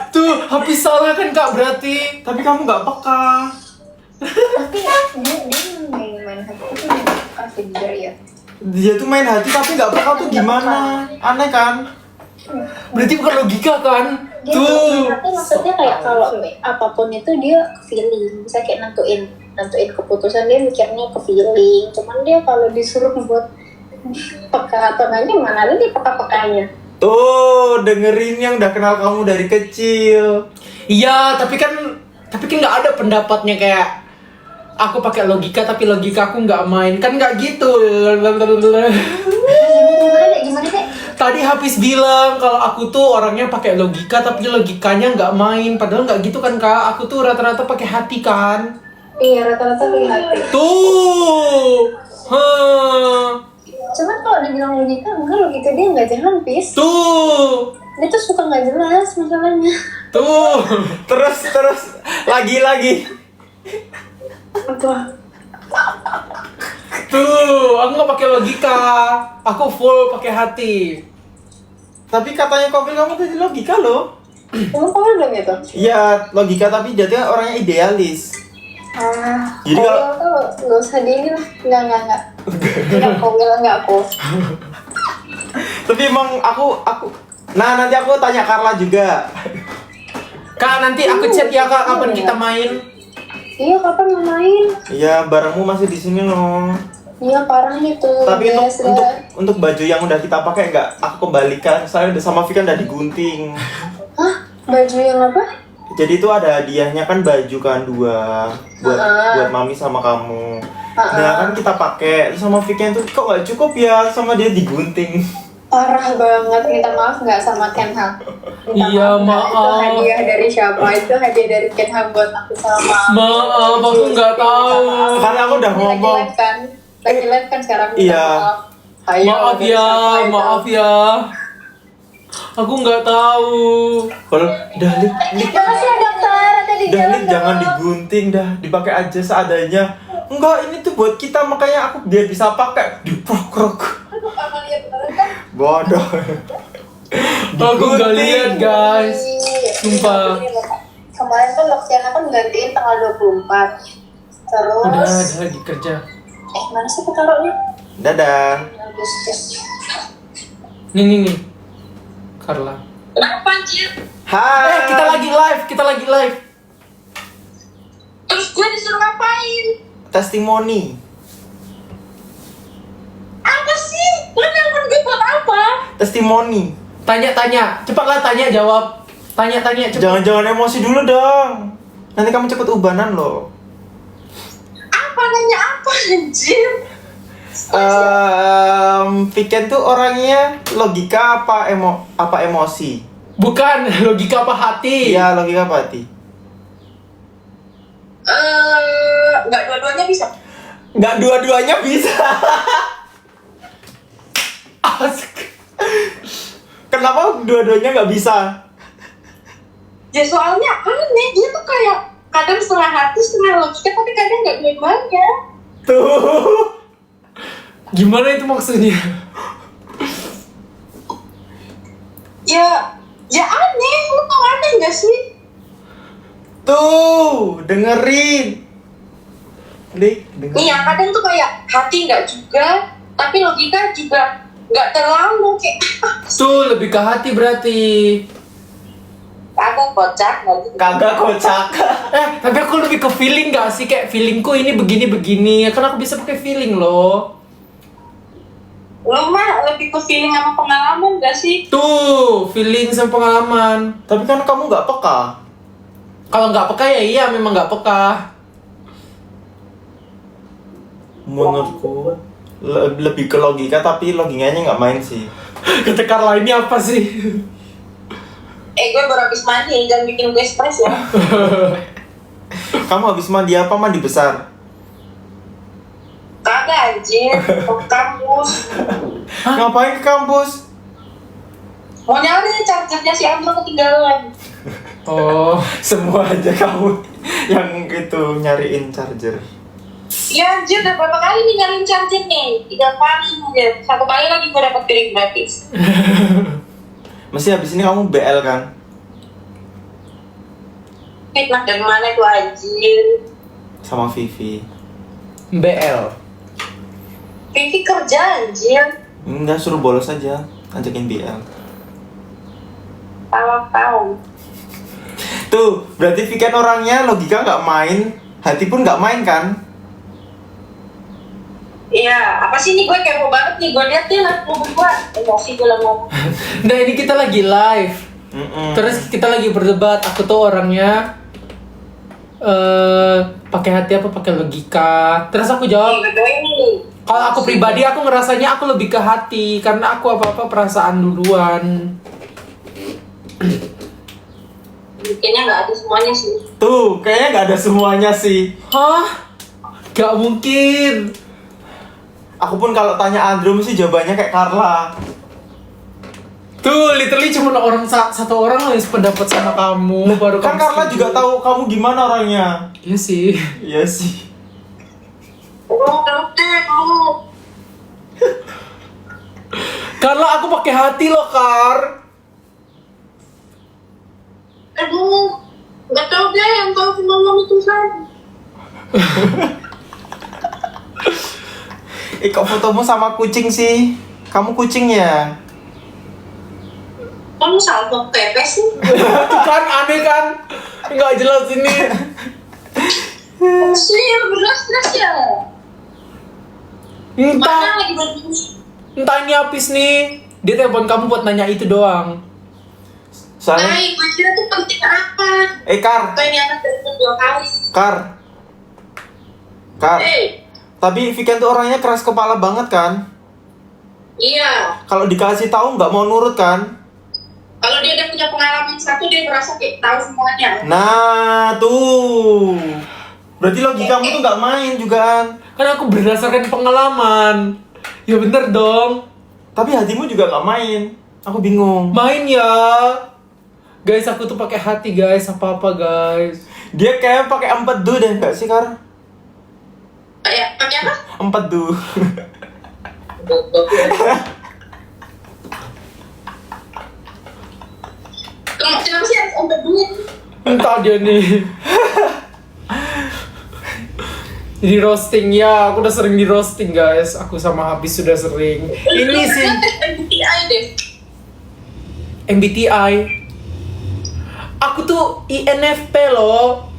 Tuh, habis salah kan Kak berarti. Tapi kamu nggak peka. Tapi dia main hati itu kasih jujur ya. Dia tuh main hati tapi nggak peka tuh gimana? Aneh kan? Berarti bukan logika kan? Dia Tuh. tapi maksudnya kayak kalau apapun itu dia ke feeling, bisa kayak nentuin keputusan dia mikirnya ke feeling. Cuman dia kalau disuruh buat peka atau enggaknya mana ada dia peka-pekanya. Tuh, dengerin yang udah kenal kamu dari kecil. Iya, tapi kan nggak ada pendapatnya kayak aku pakai logika tapi logika aku nggak main kan nggak gitu. Gimana deh? Tadi Hafiz bilang kalau aku tuh orangnya pakai logika tapi logikanya nggak main. Padahal nggak gitu kan Kak. Aku tuh rata-rata pakai hati kan. Iya, rata-rata pakai hati. Tuh. Cuman kalau dibilang logika, enggak, logika dia nggak jalan, Pis. Tuh. Dia tuh suka nggak jelas masalahnya. Tuh. Terus lagi. Apa? Tuh, aku nggak pakai logika. Aku full pakai hati. Tapi katanya Kopil kamu tadi logika loh. Kamu tahu belum itu? Iya, logika tapi dia tuh orangnya idealis. Jadi Kowil tuh nggak usah di ini lah. Enggak. Enggak Kowil, enggak aku. Tapi emang aku nah nanti aku tanya Carla juga. Kak, nanti aku chat ya Kak, kapan kita main? Iya, kapan mau main? Iya, barangmu masih di sini loh. Iya, parah itu. Tapi Guys, untuk baju yang udah kita pakai nggak aku kembalikan. Soalnya udah sama Vika udah digunting. Hah? Baju yang apa? Jadi itu ada hadiahnya kan baju kan 2 buat mami sama kamu. Nah kan kita pakai terus sama Vika itu kok nggak cukup ya sama dia digunting. Parah banget, minta maaf nggak sama Ken Hag? Iya, maaf. Itu hadiah dari siapa? Itu hadiah dari Ken Hag buat aku sama Maaf, aku nggak tahu. Karena aku udah ngomong. Lagi live kan sekarang. Minta Iya. maaf. Ayo, Maaf dari ya, siapa itu? maaf ya. Aku nggak tahu. Kalau Dahlik, Makasih ya dokter, tadi di jalan jangan dong. digunting dah, dipakai aja seadanya. Enggak, ini tuh buat kita makanya aku biar bisa pakai. Diprok-prok. Aduh, Amalia beneran kan? Bodoh. Aku nggak lihat guys. Sumpah. Kemarin kan Loksiana kan gantiin tanggal 24. Terus Udah lagi kerja. mana sih ketaruhnya? Dadah. Agustus. Nih. Carla. Kenapa anjir? Hai. Kita lagi live. Terus gue disuruh ngapain? Testimoni. Apa sih? Lo nelfon gue buat apa? Testimoni. Tanya, cepatlah tanya jawab. Tanya cepat. Jangan emosi dulu dong. Nanti kamu cepet ubanan loh. Apa nanya apa anjir? Viken tuh orangnya logika apa emosi? Bukan logika apa hati? Iya, logika apa hati? Nggak dua-duanya bisa. Nggak dua-duanya bisa. Asik. Kenapa dua-duanya nggak bisa? Ya soalnya aneh, dia tuh kayak kadang setengah hati, setengah logika, tapi kadang nggak dua-duanya. Tuh. Gimana itu maksudnya? Ya aneh, lo tau aneh nggak sih? Tuh, dengerin. Dengerin. Nih ya, kadang tuh kayak hati nggak juga, tapi logika juga nggak terlalu kayak Tuh lebih ke hati berarti. kagak kocak nggak gitu. Kagak kocak. Tapi aku lebih ke feeling gak sih? Kayak feelingku ini begini. Kan aku bisa pakai feeling loh. Lo mah lebih ke feeling sama pengalaman gak sih? Tuh, feeling sama pengalaman. Tapi kan kamu nggak peka. Kalau nggak peka ya iya memang nggak peka. Menurutku lebih ke logika tapi logikanya nggak main sih. Kata Carla ini apa sih? Gue baru habis mandi, jangan bikin gue stres ya. Kamu habis mandi apa? Mandi besar. Kagak anjir, ke kampus. Ngapain ke kampus? Mau nyari chargernya si Amro ketinggalan. Oh, Semua aja kamu yang itu nyariin charger. Ya anjir, udah berapa kali nih nyariin charger nih? 3 kali aja. 1 kali lagi gue dapet piring gratis. Mesti habis ini kamu BL kan? Fitnah dari mana tuh anjir? Sama Vivi. BL. Vivi kerja anjir. Enggak, suruh bolos aja. Ajakin BL. Tahu. Tuh, berarti Viken orangnya logika nggak main, hati pun nggak main kan? Iya, apa sih ini gue kepo banget nih. Gue liat dia lah, gue berdua. Emosi gue lah ngomong. Nah ini kita lagi live. Terus kita lagi berdebat. Aku tuh orangnya pakai hati apa pakai logika. Terus aku jawab. Gue ini. Kalau aku pribadi aku ngerasanya aku lebih ke hati karena aku apa-apa perasaan duluan. Kayaknya nggak ada semuanya sih. Tuh, kayaknya nggak ada semuanya sih. Hah? Gak mungkin. Aku pun kalau tanya Andrew mesti jawabannya kayak Carla. Tuh, literally cuma satu orang yang sependapat sama kamu baru Kan kamu Carla setuju. juga tahu kamu gimana orangnya. Iya sih. Iya sih. Oh, ngerti lu. Karena aku pakai hati loh, Kar. Aduh, nggak tahu deh yang tahu cuma mama itu saja. Kok fotomu sama kucing sih? Kamu kucing ya? Kamu salvo pepes sih? Itu kan aneh kan? Nggak jelas ini. Sih, beras ya. Entah, Mana lagi berdua? entah ini habis nih. Dia telepon kamu buat nanya itu doang. Soalnya Gue kira tuh penting apa? Kar, Apa ini anak telepon 2 kali? Kar. Eh, Tapi Viken tuh orangnya keras kepala banget kan? iya. Kalau dikasih tahu nggak mau nurut kan? Kalau dia udah punya pengalaman satu, dia merasa kayak tahu semuanya. Nah, tuh. Berarti logikamu tuh nggak main juga kan? Kan aku berdasarkan pengalaman. Ya bener dong. Tapi hatimu juga nggak main. Aku bingung. Main ya. Guys, aku tuh pakai hati guys, apa-apa guys. Dia kayak pakai empedu deh, nggak sih Kar? Kayak pakai apa? Empedu. Kenapa sih harus untuk duit? Entah dia nih. Di roasting ya, aku udah sering di roasting guys. Aku sama Habis sudah sering. Ini sih MBTI deh. MBTI. Aku tuh INFP loh.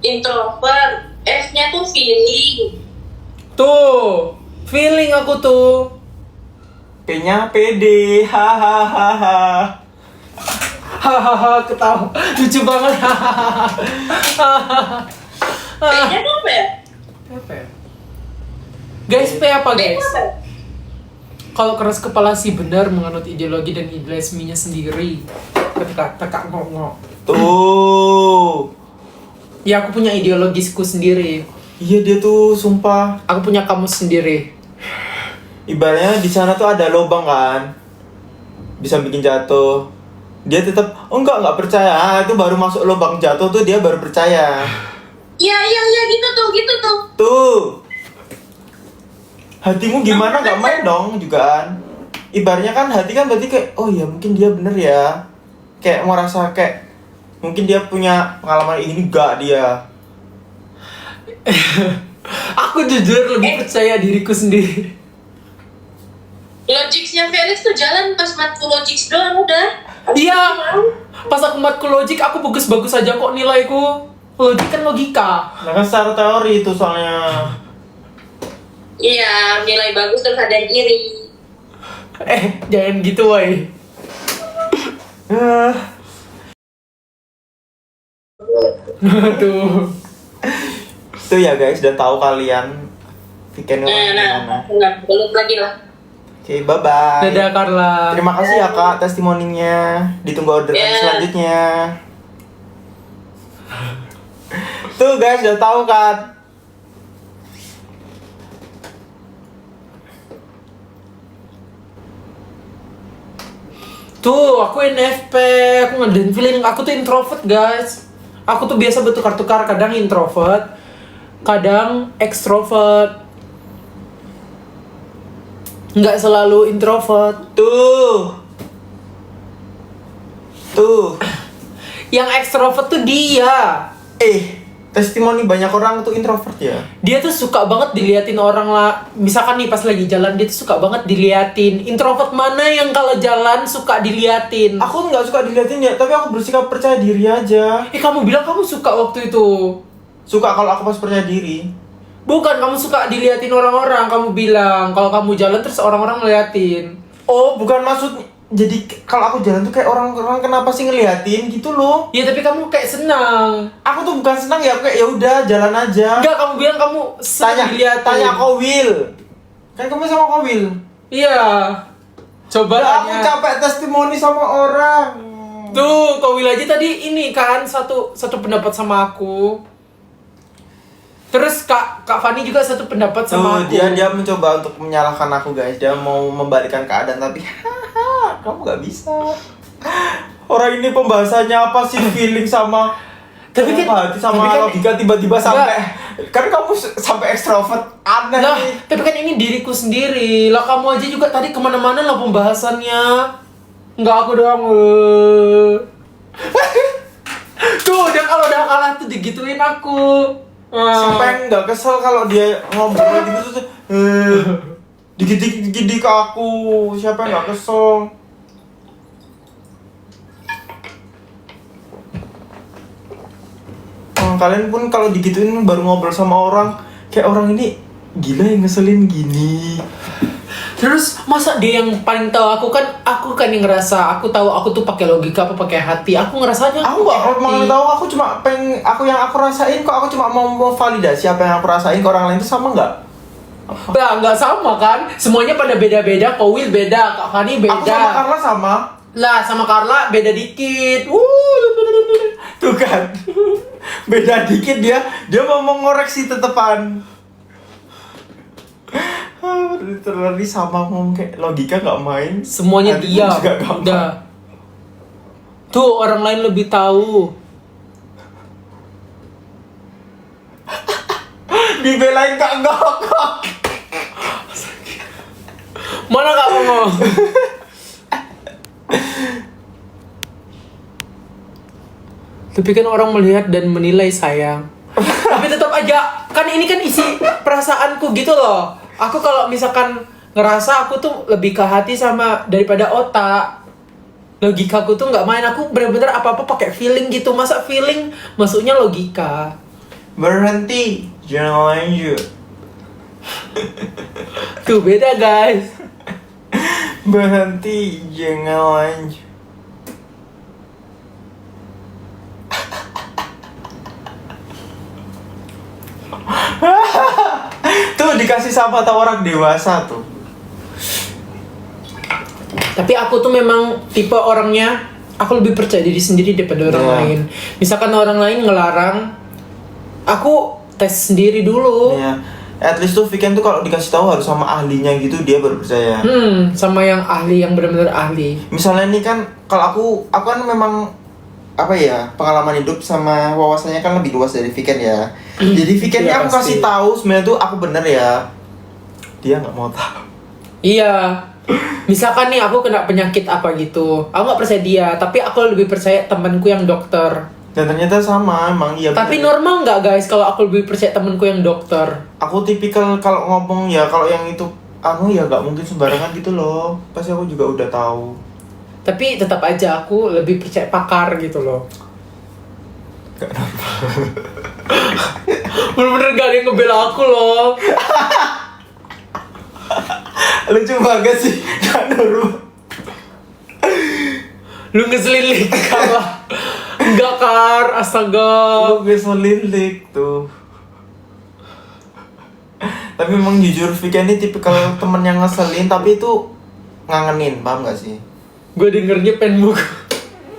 Introvert. F-nya tuh feeling. Tuh, feeling aku tuh. P-nya pede. Hahaha. Hahaha, ketawa. Lucu banget. Hahaha. P-nya tuh apa ya? Apa ya? Guys, P apa P-nya guys? apa ya? Kalau keras kepala sih benar menganut ideologi dan idealismenya sendiri. Ketika tekak ngomong. Tuh. Ya aku punya ideologisku sendiri. Iya dia tuh sumpah. Aku punya kamus sendiri. Ibaratnya di sana tuh ada lubang kan. Bisa bikin jatuh. Dia tetap enggak percaya. Ah, itu baru masuk lubang jatuh tuh dia baru percaya. Iya gitu tuh. Tuh. Hatimu gimana nggak main dong juga kan. Ibaratnya kan hati kan berarti kayak oh ya mungkin dia bener ya. Kayak merasa kayak mungkin dia punya pengalaman ini enggak dia. Aku jujur lebih percaya diriku sendiri. Logicsnya Felix tuh jalan pas matkul logics doang udah. Iya. Pas aku matkul logik aku bagus-bagus aja kok nilaiku. Logik kan logika. Nah kan secara teori itu soalnya. Iya, nilai bagus terus ada yang iri. Jangan gitu woy. Tuh. Itu ya guys, udah tahu kalian Viken gimana. Belum lagi lah. Oke, bye-bye. Dadah Carla. Terima kasih ya Kak testimoninya. Ditunggu orderan Yeah. selanjutnya. Tuh guys, udah tahu kan. Tuh, aku NFP, aku ngadain feeling, aku tuh introvert guys. Aku tuh biasa bertukar-tukar, kadang introvert, kadang extrovert. Nggak selalu introvert. Tuh. Yang extrovert tuh dia. Testimoni banyak orang tuh introvert ya. Dia tuh suka banget diliatin orang lah. Misalkan nih pas lagi jalan, dia tuh suka banget diliatin. Introvert mana yang kalau jalan suka diliatin? Aku nggak suka diliatin ya, tapi aku bersikap percaya diri aja. Kamu bilang kamu suka waktu itu. Suka kalau aku pas percaya diri. Bukan, kamu suka diliatin orang-orang. Kamu bilang kalau kamu jalan terus orang-orang ngeliatin. Oh, bukan maksud. Jadi kalau aku jalan tuh kayak orang-orang kenapa sih ngeliatin gitu loh. Ya tapi kamu kayak senang. Aku tuh bukan senang ya, aku kayak ya udah jalan aja. Enggak, kamu bilang kamu senang diliatin. Tanya Kowil. Kan kamu sama Kowil. Iya. Coba Aku tanya. capek testimoni sama orang. Tuh, Kowil aja tadi ini kan satu pendapat sama aku. Terus Kak Fani juga satu pendapat sama aku. Dia mencoba untuk menyalahkan aku guys. Dia mau membalikkan keadaan tapi kamu nggak bisa. Orang ini pembahasannya apa sih feeling sama Tapi kan- hati sama tapi kan- logika tiba-tiba sampai kan kamu sampai ekstrovert aneh Lah, nih. tapi kan ini diriku sendiri. Lah kamu aja juga tadi kemana-mana lah pembahasannya. Enggak aku doang. Tuh, dia kalau udah kalah tuh digituin aku. Siapa yang nggak kesel kalau dia ngobrol gitu tuh dikit-dikit ke aku. Siapa yang nggak kesel? Kalian pun kalau digituin baru ngobrol sama orang, kayak orang ini gila yang ngeselin gini. Terus masa dia yang paling tahu aku kan yang ngerasa aku tahu aku tuh pakai logika apa pakai hati. Aku ngerasanya Aku nggak mau tahu, aku cuma pengen yang aku rasain kok, aku cuma mau validasi apa yang aku rasain ke orang lain itu sama nggak? Nah, nggak sama kan? Semuanya pada beda-beda. Kak Will beda, Kak Fani beda. Aku sama Carla sama. Lah, sama Carla beda dikit. Tuh kan. Beda dikit dia mau mengoreksi tetepan. Literally sama, ngomong kayak logika nggak main. Semuanya Hati pun dia. juga nggak main. Udah. Tuh orang lain lebih tahu. Dibelain Kak Gokok. Mana Kak Momo? Tapi kan orang melihat dan menilai sayang. Tapi tetap aja, kan ini kan isi perasaanku gitu loh. Aku kalau misalkan ngerasa aku tuh lebih ke hati sama daripada otak. Logikaku tuh nggak main, aku bener-bener apa-apa pakai feeling gitu. Masa feeling masuknya logika? Berhenti, jangan lanjut. Tuh beda guys. Berhenti, jangan lanjut. Tuh dikasih sama orang dewasa tuh. Tapi aku tuh memang tipe orangnya, aku lebih percaya diri sendiri daripada orang Iya. lain. Misalkan orang lain ngelarang, aku tes sendiri dulu. Iya. At least tuh weekend tuh kalau dikasih tahu harus sama ahlinya gitu dia baru percaya. Sama yang ahli, yang benar-benar ahli. Misalnya nih kan kalau aku kan memang apa ya, pengalaman hidup sama wawasannya kan lebih luas dari weekend ya. Jadi weekendnya Iya, aku pasti. kasih tahu sebenarnya tuh aku bener ya. Dia nggak mau tahu. Iya. Misalkan nih aku kena penyakit apa gitu, aku nggak percaya dia, tapi aku lebih percaya temanku yang dokter. Dan ternyata sama, emang iya. Tapi bener. normal nggak guys kalau aku lebih percaya temanku yang dokter? Aku tipikal kalau ngomong ya, kalau yang itu ya nggak mungkin sembarangan gitu loh. Pasti aku juga udah tahu. Tapi tetap aja aku lebih percaya pakar gitu loh. Gak normal. Bener-bener gak ada yang ngebela aku loh. Lucu banget sih, gak normal. Lu ngeselin Lik, kalah. Enggak Kar, astaga. Lu ngeselin Lik tuh. Tapi memang jujur Vika ini tipikal temen yang ngeselin tapi itu ngangenin, paham gak sih? Gue dengernya pengen muk.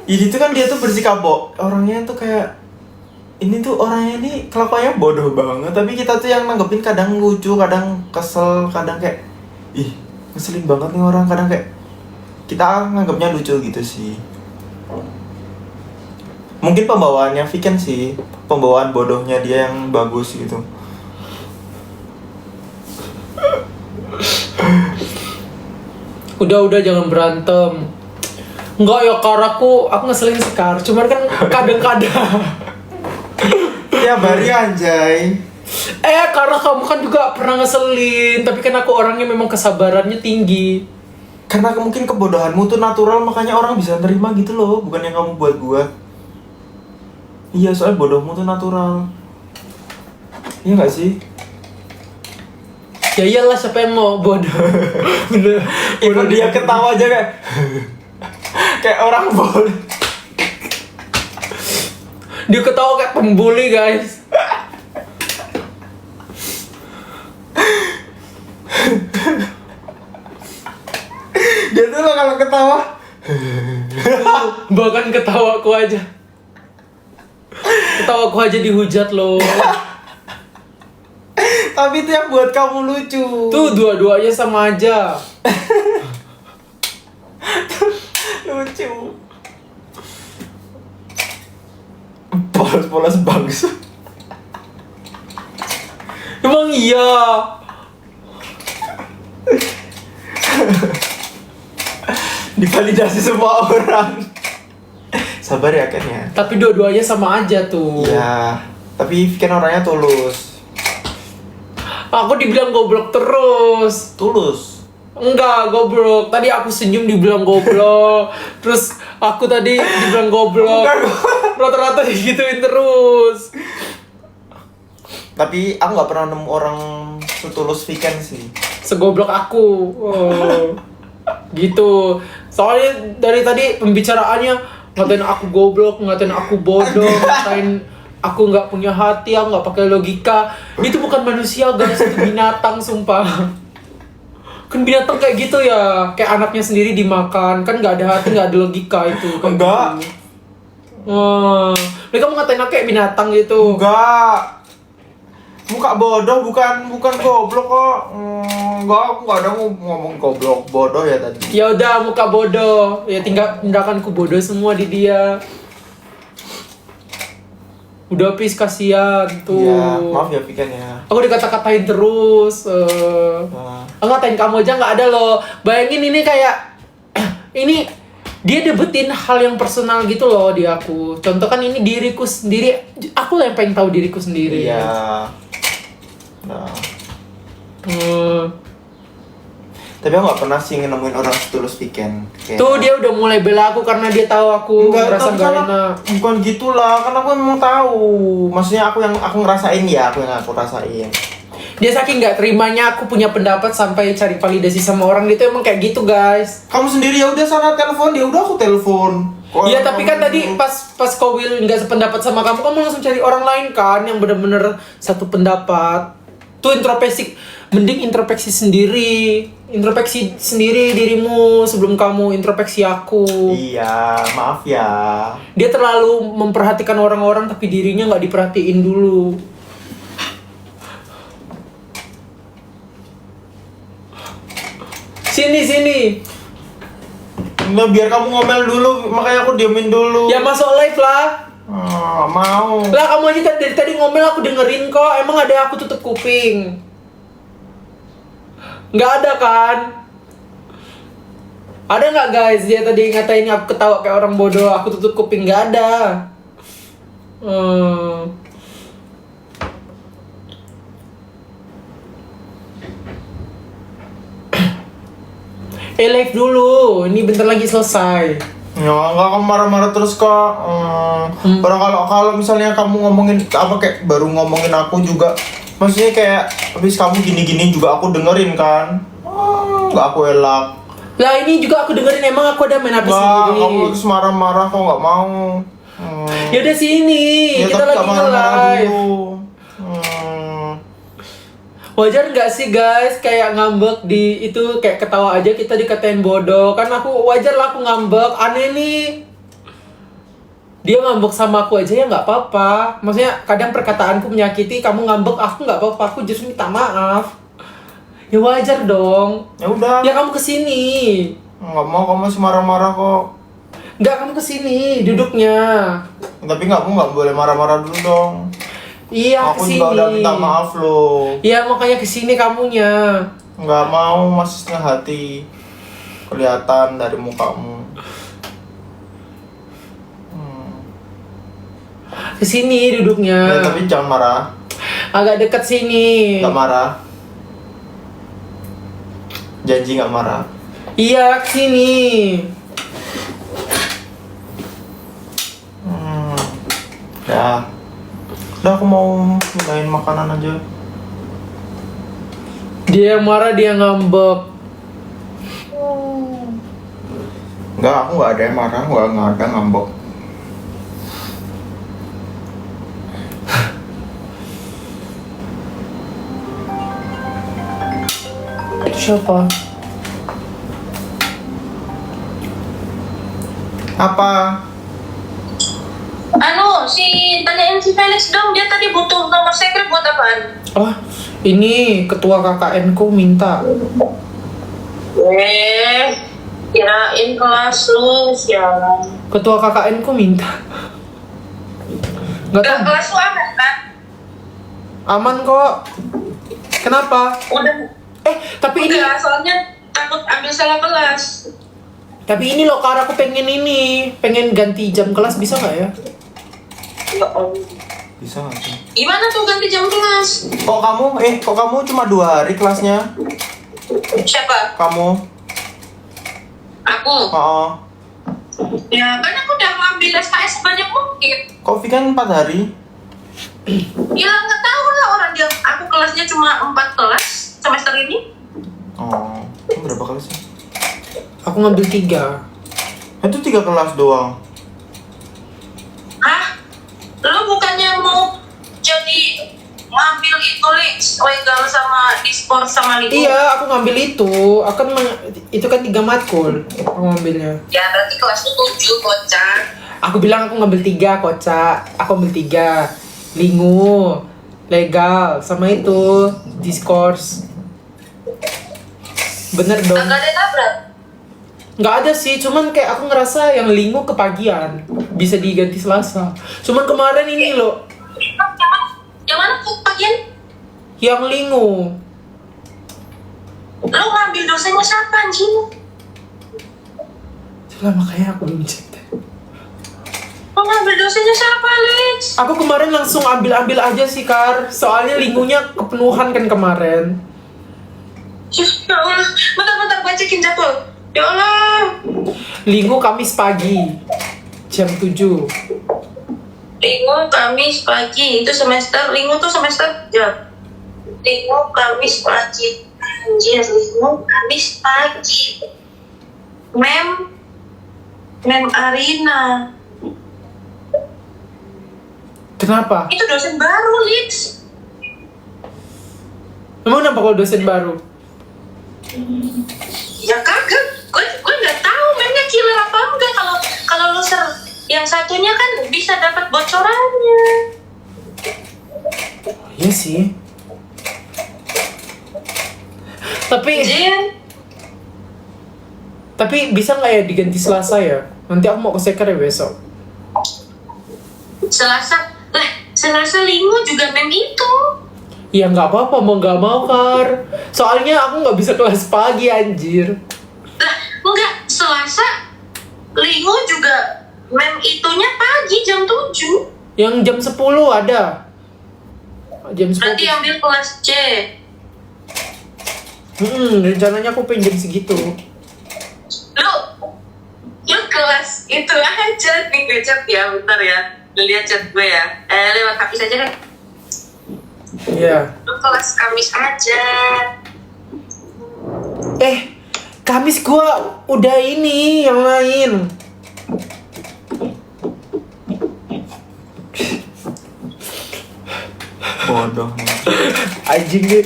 Jadi itu kan dia tuh bersikap orangnya tuh kayak ini tuh orangnya ini kelakuannya bodoh banget, tapi kita tuh yang nanggepin kadang lucu, kadang kesel, kadang kayak ih ngeselin banget nih orang, kadang kayak kita nganggapnya lucu gitu sih. Mungkin pembawaannya Viken sih, pembawaan bodohnya dia yang bagus gitu. Udah jangan berantem. Enggak ya Kar, aku ngeselin Sekar. Cuman kan kadang-kadang. Tiap hari anjay. Karena kamu kan juga pernah ngeselin. Tapi kan aku orangnya memang kesabarannya tinggi. Karena mungkin kebodohanmu tuh natural, makanya orang bisa nerima gitu loh, bukan yang kamu buat. Iya, soalnya bodohmu tuh natural. Iya gak sih? Ya iyalah, siapa yang mau bodoh. Bener. Even dia ketawa aja kayak kayak orang bodoh. Dia ketawa kayak pembuli guys. Dia tuh lah kalau ketawa. Bahkan ketawaku aja. Ketawaku aja dihujat loh. Tapi itu yang buat kamu lucu. Tuh dua-duanya sama aja. Lucu. Polos-polos bangsa. Emang iya. Divalidasi semua orang. Sabar ya Ken ya. Tapi dua-duanya sama aja tuh. Iya. Tapi Ken orangnya tulus. Aku dibilang goblok terus. Tulus. Enggak, goblok. Tadi aku senyum dibilang goblok. Terus aku tadi dibilang goblok. Rata-rata digituin terus. Tapi aku nggak pernah nemu orang setulus Viken sih. Segoblok aku. Oh. Gitu. Soalnya dari tadi pembicaraannya ngatain aku goblok, ngatain aku bodoh, ngatain aku nggak punya hati, aku nggak pakai logika. Itu bukan manusia guys, itu binatang sumpah. Kan binatang kayak gitu ya, kayak anaknya sendiri dimakan, kan nggak ada hati, nggak ada logika itu. Kayak Enggak. gitu. Mereka mau ngatain aku kayak binatang gitu. Enggak. Muka bodoh bukan goblok kok. Enggak, aku nggak ada ngomong goblok bodoh ya tadi. Ya udah muka bodoh, ya tindakanku bodoh semua di dia. Udah please kasihan tuh. Iya, maaf ya Viken ya. Aku dikata-katain terus. Aku ngatain kamu aja nggak ada loh. Bayangin ini kayak ini dia debetin hal yang personal gitu loh di aku. Contoh kan ini diriku sendiri. Aku lah yang pengen tahu diriku sendiri. Iya. Nah. Tapi aku nggak pernah sih nemuin orang setulus Viken. Tuh dia udah mulai bela aku karena dia tahu aku merasa tapi gak kan enak. bukan gitulah, kan aku emang tahu. Maksudnya aku ngerasain ya, aku yang aku rasain. Dia saking nggak terimanya aku punya pendapat sampai cari validasi sama orang gitu, emang kayak gitu guys. Kamu sendiri ya udah sana telepon, ya udah aku telepon. Iya tapi kan tadi pas kau Will nggak sependapat sama kamu langsung cari orang lain kan yang bener-bener satu pendapat. Tuh mending introspeksi sendiri dirimu sebelum kamu introspeksi aku. Iya, maaf ya. Dia terlalu memperhatikan orang-orang tapi dirinya nggak diperhatiin dulu. Sini. Nggak, biar kamu ngomel dulu, makanya aku diemin dulu. Ya masuk live lah. Mau. Lah kamu aja dari tadi ngomel aku dengerin kok. Emang ada aku tutup kuping? Nggak ada kan? Ada nggak guys? Dia tadi ngatain aku ketawa kayak orang bodoh. Aku tutup kuping, nggak ada. Live dulu. Ini bentar lagi selesai. Ya nggak, kamu marah-marah terus kok. Orang kalau misalnya kamu ngomongin apa kayak baru ngomongin aku juga, maksudnya kayak habis kamu gini-gini juga aku dengerin kan. Nggak aku elak. Lah ini juga aku dengerin, emang aku ada main HP Nggak, sendiri. kamu terus marah-marah kok nggak mau. Ya udah sini, Ya, kita tapi lagi nggak marah-marah nge-live. dulu. Wajar nggak sih guys kayak ngambek di itu kayak ketawa aja kita dikatain bodoh kan, aku wajar lah aku ngambek, aneh nih. Dia ngambek sama aku aja ya nggak apa-apa, maksudnya kadang perkataanku menyakiti, kamu ngambek aku nggak apa-apa, aku justru minta maaf. Ya wajar dong. Ya udah. Ya kamu kesini. Nggak mau, kamu masih marah-marah kok. Nggak, kamu kesini duduknya. Tapi kamu nggak boleh marah-marah dulu dong. Iya Aku kesini. juga udah minta maaf loh. Iya makanya kesini kamunya. Nggak mau, masih setengah hati. Kelihatan dari mukamu. Kesini duduknya. Ya, tapi jangan marah. Agak dekat sini. Nggak marah. Janji nggak marah. Iya kesini. Ya. Udah, aku mau mindahin makanan aja. Dia yang marah, dia ngambek. Enggak, aku nggak ada yang marah, nggak ada ngambek. Itu siapa? Apa? Tanyain si Felix dong, dia tadi butuh nomor secret buat apaan? Oh, ini ketua KKN ku minta. Kirain kelas lu, sialan. Ketua KKN ku minta. Gak tau. Kelas lu aman kan? Aman kok. Kenapa? Udah. Tapi ini Soalnya takut ambil salah kelas. Tapi ini loh Kar, aku pengen ganti jam kelas, bisa nggak ya? Ya Allah. Bisa nggak sih? Gimana tuh ganti jam kelas? Kok kamu cuma 2 hari kelasnya? Siapa? Kamu? Aku. Oh, Ya kan aku udah ngambil SKS sebanyak mungkin. Kofi kan 4 hari. Ya nggak tahu lah orang dia. Aku kelasnya cuma 4 kelas semester ini. Oh, kamu berapa kelasnya? Aku ngambil 3. Itu 3 kelas doang. Hah? Lu bukannya mau jadi ngambil itu legal sama dispor sama ligo? Iya, aku ngambil itu. Itu kan 3 matkul. Aku ngambilnya. Ya berarti kelasnya 7 kocak. Aku bilang aku ngambil 3, Kocak. Aku ngambil 3. Lingu, legal, sama itu discourse. Bener dong. Agak ada tabrak. Nggak ada sih, cuman kayak aku ngerasa yang lingu kepagian. Bisa diganti Selasa. Cuman kemarin ini loh, Yang mana tuh bagian? yang lingu. Lu ngambil dosennya siapa anjing? Itulah makanya aku belum cek deh. Lu ngambil dosennya siapa, Lex? Aku kemarin langsung ambil aja sih, Kar. Soalnya lingunya kepenuhan kan kemarin. Ya Allah, bentar-bentar bacakin jadwal. Ya Allah. Lingu Kamis pagi. Jam 7. Lingu Kamis pagi itu semester. Lingu tuh semester jam. Lingu Kamis pagi. Anjir, Lingu Kamis pagi. Mem Arina. Kenapa? Itu dosen baru, Lex. Emang kenapa kalau dosen baru? Ya kagak. Gue nggak tahu memnya killer apa enggak. Kalau lu yang satunya kan bisa dapat bocorannya. Iya sih. Jin, Tapi bisa nggak ya diganti Selasa ya? Nanti aku mau ke Sekar ya besok. Selasa Lingu juga mem itu. Ya nggak apa-apa, mau nggak mau, Kar. Soalnya aku nggak bisa kelas pagi, anjir. Enggak, Selasa Lingu juga mem itunya pagi jam 7. Yang jam 10 ada. Jam 10. Berarti ambil kelas C. Rencananya aku pengen jam segitu. Lu kelas itu aja nih, gue chat ya, bentar ya. Lu lihat chat gue ya. Lewat Kamis aja kan. Iya. Lu kelas Kamis aja. Kamis gua udah ini yang lain. Bodoh nih. Anjing nih.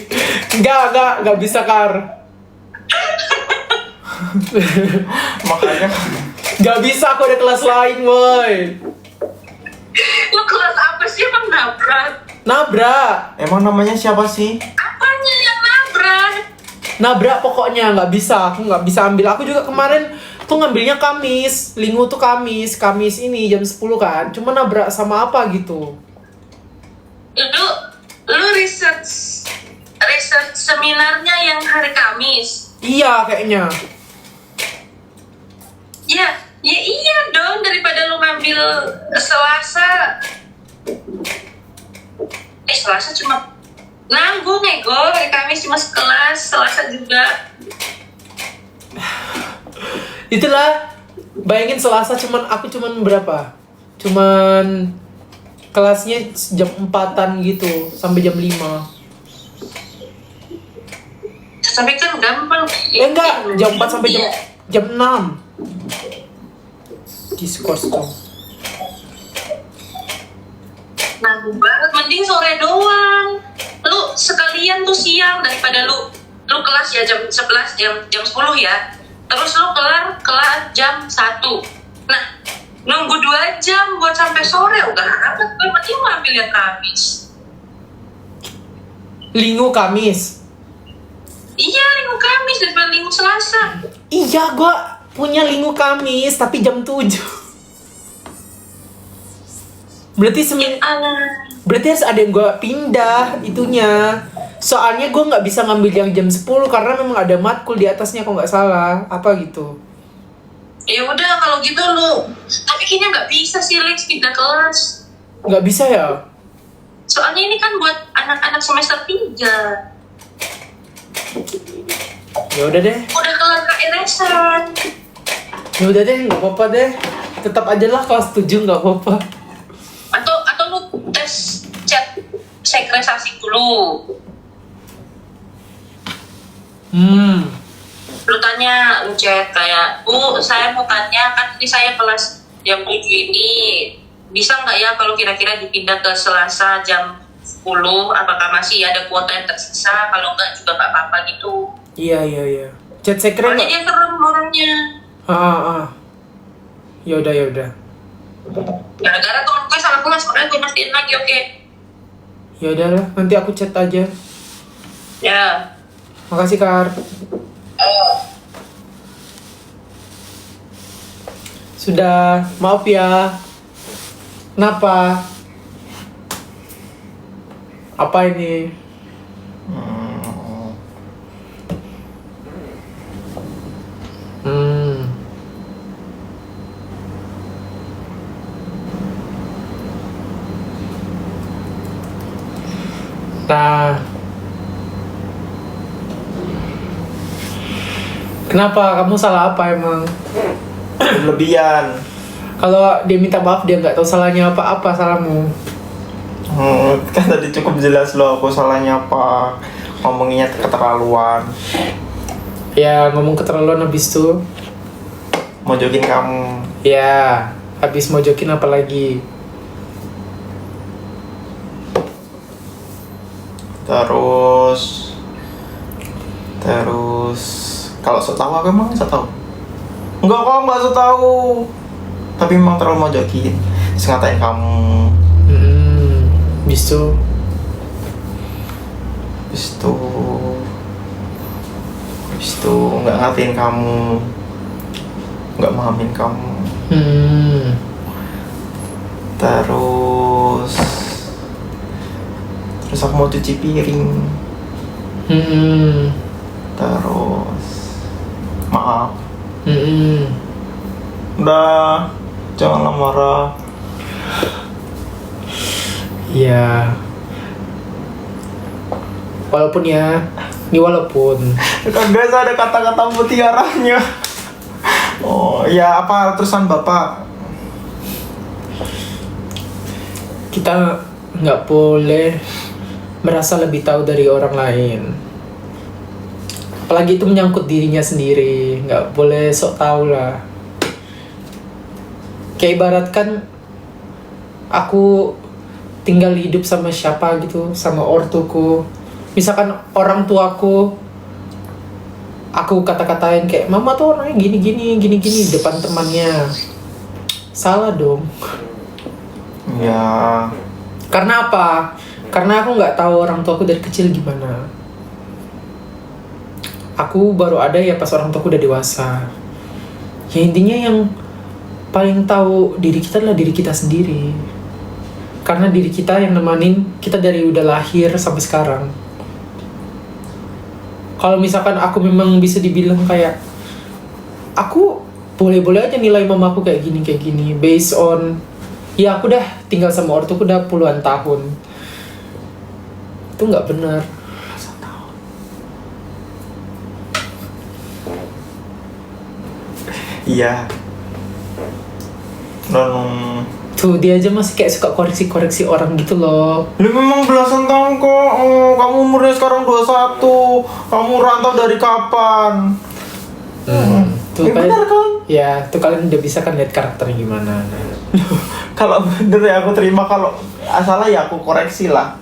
Enggak bisa, Kar. Makanya Nggak bisa, aku ada kelas lain, woi. Lu kelas apa sih emang nabrak? Nabrak. emang namanya siapa sih? Apanya yang nabrak? Nabrak pokoknya nggak bisa. Aku nggak bisa ambil. Aku juga kemarin tuh ngambilnya Kamis. Lingu tuh Kamis ini jam 10 kan. Cuma nabrak sama apa gitu. Lu research seminarnya yang hari Kamis. Iya kayaknya. Ya iya dong, daripada lu ngambil Selasa. Selasa cuma nanggung ego, hari Kamis cuma sekelas, Selasa juga. Itulah, bayangin Selasa aku cuman berapa? Cuman kelasnya jam 4-an gitu sampai jam 5. Tapi kan gampang. Enggak, jam 4 sampai jam 6. Discourse tuh. Nanggung banget, mending sore doang. Lu sekalian tuh siang daripada lu kelas ya jam 11, jam 10 ya. Terus lu kelar jam 1. Nah, nunggu 2 jam buat sampai sore udah amat. Gue mending mau ambil yang Kamis. Lingu Kamis. Iya, Lingu Kamis daripada Lingu Selasa. Iya, gua punya Lingu Kamis tapi jam 7. Berarti harus ada yang gua pindah itunya. Soalnya gua nggak bisa ngambil yang jam 10 karena memang ada matkul di atasnya kalau nggak salah. Apa gitu. Ya udah kalau gitu lu. Tapi kayaknya nggak bisa sih Lex pindah kelas. Nggak bisa ya? Soalnya ini kan buat anak-anak semester 3. Ya udah deh. Udah kelar KRS-an. Ya udah deh, nggak apa-apa deh. Tetap aja lah kelas 7 nggak apa-apa. Atau lu tes chat sekresasi dulu. Lu tanya, lu chat kayak, Bu, saya mau tanya, kan ini saya kelas jam 7 ini, bisa nggak ya kalau kira-kira dipindah ke Selasa jam 10, apakah masih ada kuota yang tersisa, kalau nggak juga nggak apa-apa gitu. Iya. Chat sekre Soalnya nggak? dia serem orangnya. Ya udah. Gara-gara temen gue salah kelas, makanya gue mastiin lagi, oke. Ya udah lah, nanti aku chat aja. Ya. Makasih Kar. Sudah, maaf ya. Kenapa? Apa ini? Nah, kenapa? Kamu salah apa emang? Berlebihan. Kalau dia minta maaf, dia nggak tahu salahnya apa-apa salahmu. Kan tadi cukup jelas loh aku salahnya apa. Ngomonginnya keterlaluan. Ya, ngomong keterlaluan habis tuh. Mojokin kamu. Ya, habis mojokin apa lagi? Terus kalau sok tahu aku emang sok tahu. Enggak kok, enggak sok tahu. Tapi emang terlalu mojokin. Terus ngatain kamu. Habis tuh. Habis itu nggak ngatain kamu, nggak memahamin kamu. Terus aku mau cuci piring. Terus maaf. Udah, janganlah marah. Ya. Walaupun ya, ini walaupun. Kan guys ada kata-kata mutiaranya. Oh ya, apa terusan bapak? Kita nggak boleh merasa lebih tahu dari orang lain. Apalagi itu menyangkut dirinya sendiri, nggak boleh sok tahu lah. Kayak ibaratkan aku tinggal hidup sama siapa gitu, sama ortuku. Misalkan orang tuaku, aku kata-katain kayak mama tuh orangnya gini di depan temannya. Salah dong. Ya. Karena apa? Karena aku nggak tahu orang tuaku dari kecil gimana. Aku baru ada ya pas orang tuaku udah dewasa. Ya intinya yang paling tahu diri kita adalah diri kita sendiri. Karena diri kita yang nemanin kita dari udah lahir sampai sekarang. Kalau misalkan aku memang bisa dibilang kayak aku boleh-boleh aja nilai mamaku kayak gini based on ya aku dah tinggal sama ortuku udah puluhan tahun. Itu nggak benar. Iya. Tuh dia aja masih kayak suka koreksi-koreksi orang gitu loh. Lu memang belasan tahun kok. Kamu umurnya sekarang 21. Kamu rantau dari kapan? Tuh Ya, benar kan? Ya, tuh kalian udah bisa kan lihat karakternya gimana. Kalau bener ya aku terima, kalau salah ya aku koreksi lah.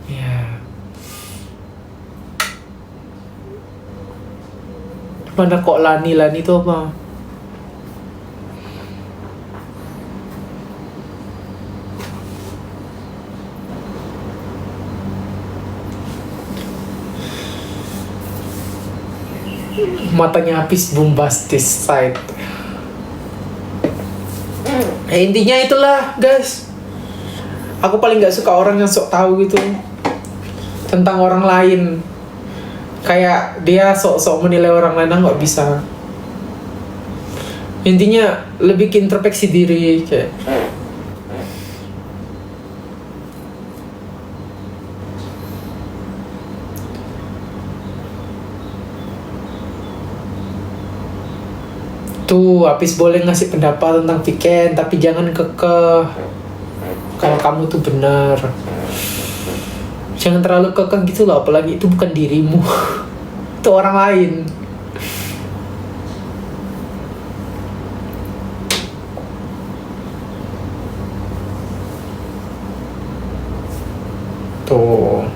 Ya. Mana kok Lani tuh apa? Matanya habis bombastis side. Intinya itulah guys. Aku paling nggak suka orang yang sok tahu gitu tentang orang lain. kayak dia sok-sok menilai orang lain, nggak bisa. Intinya lebih ke introspeksi diri kayak. Tuh, Apis boleh ngasih pendapat tentang weekend, tapi jangan kekeh. Kalau kamu tuh benar. Jangan terlalu kekeh gitu loh, apalagi itu bukan dirimu. Itu orang lain. Tuh.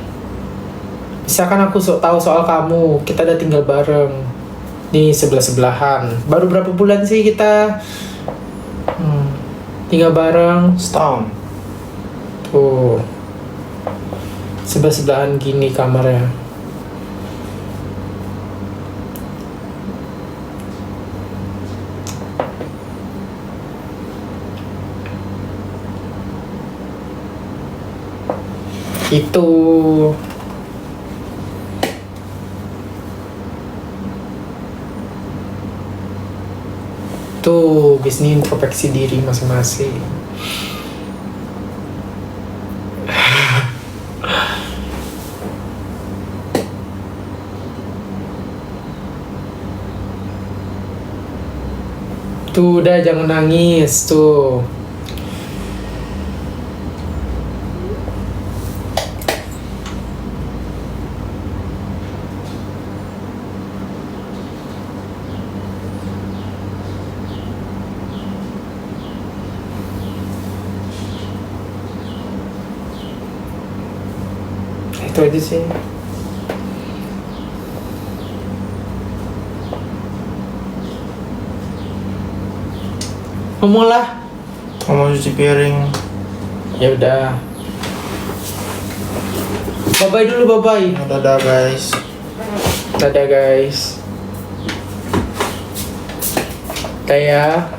Misalkan aku tahu soal kamu, kita udah tinggal bareng. Nih sebelah-sebelahan. Baru berapa bulan sih kita tinggal bareng? Setahun. Tuh. Sebelah-sebelahan gini kamarnya. Itu. Tuh, bisnis introspeksi diri masing-masing. Tuh, udah jangan nangis tuh. Itu aja sih. Ngomong lah. Mau cuci piring. Ya udah. Bye bye dulu, bye bye. Dadah guys. Dadah guys. Kayak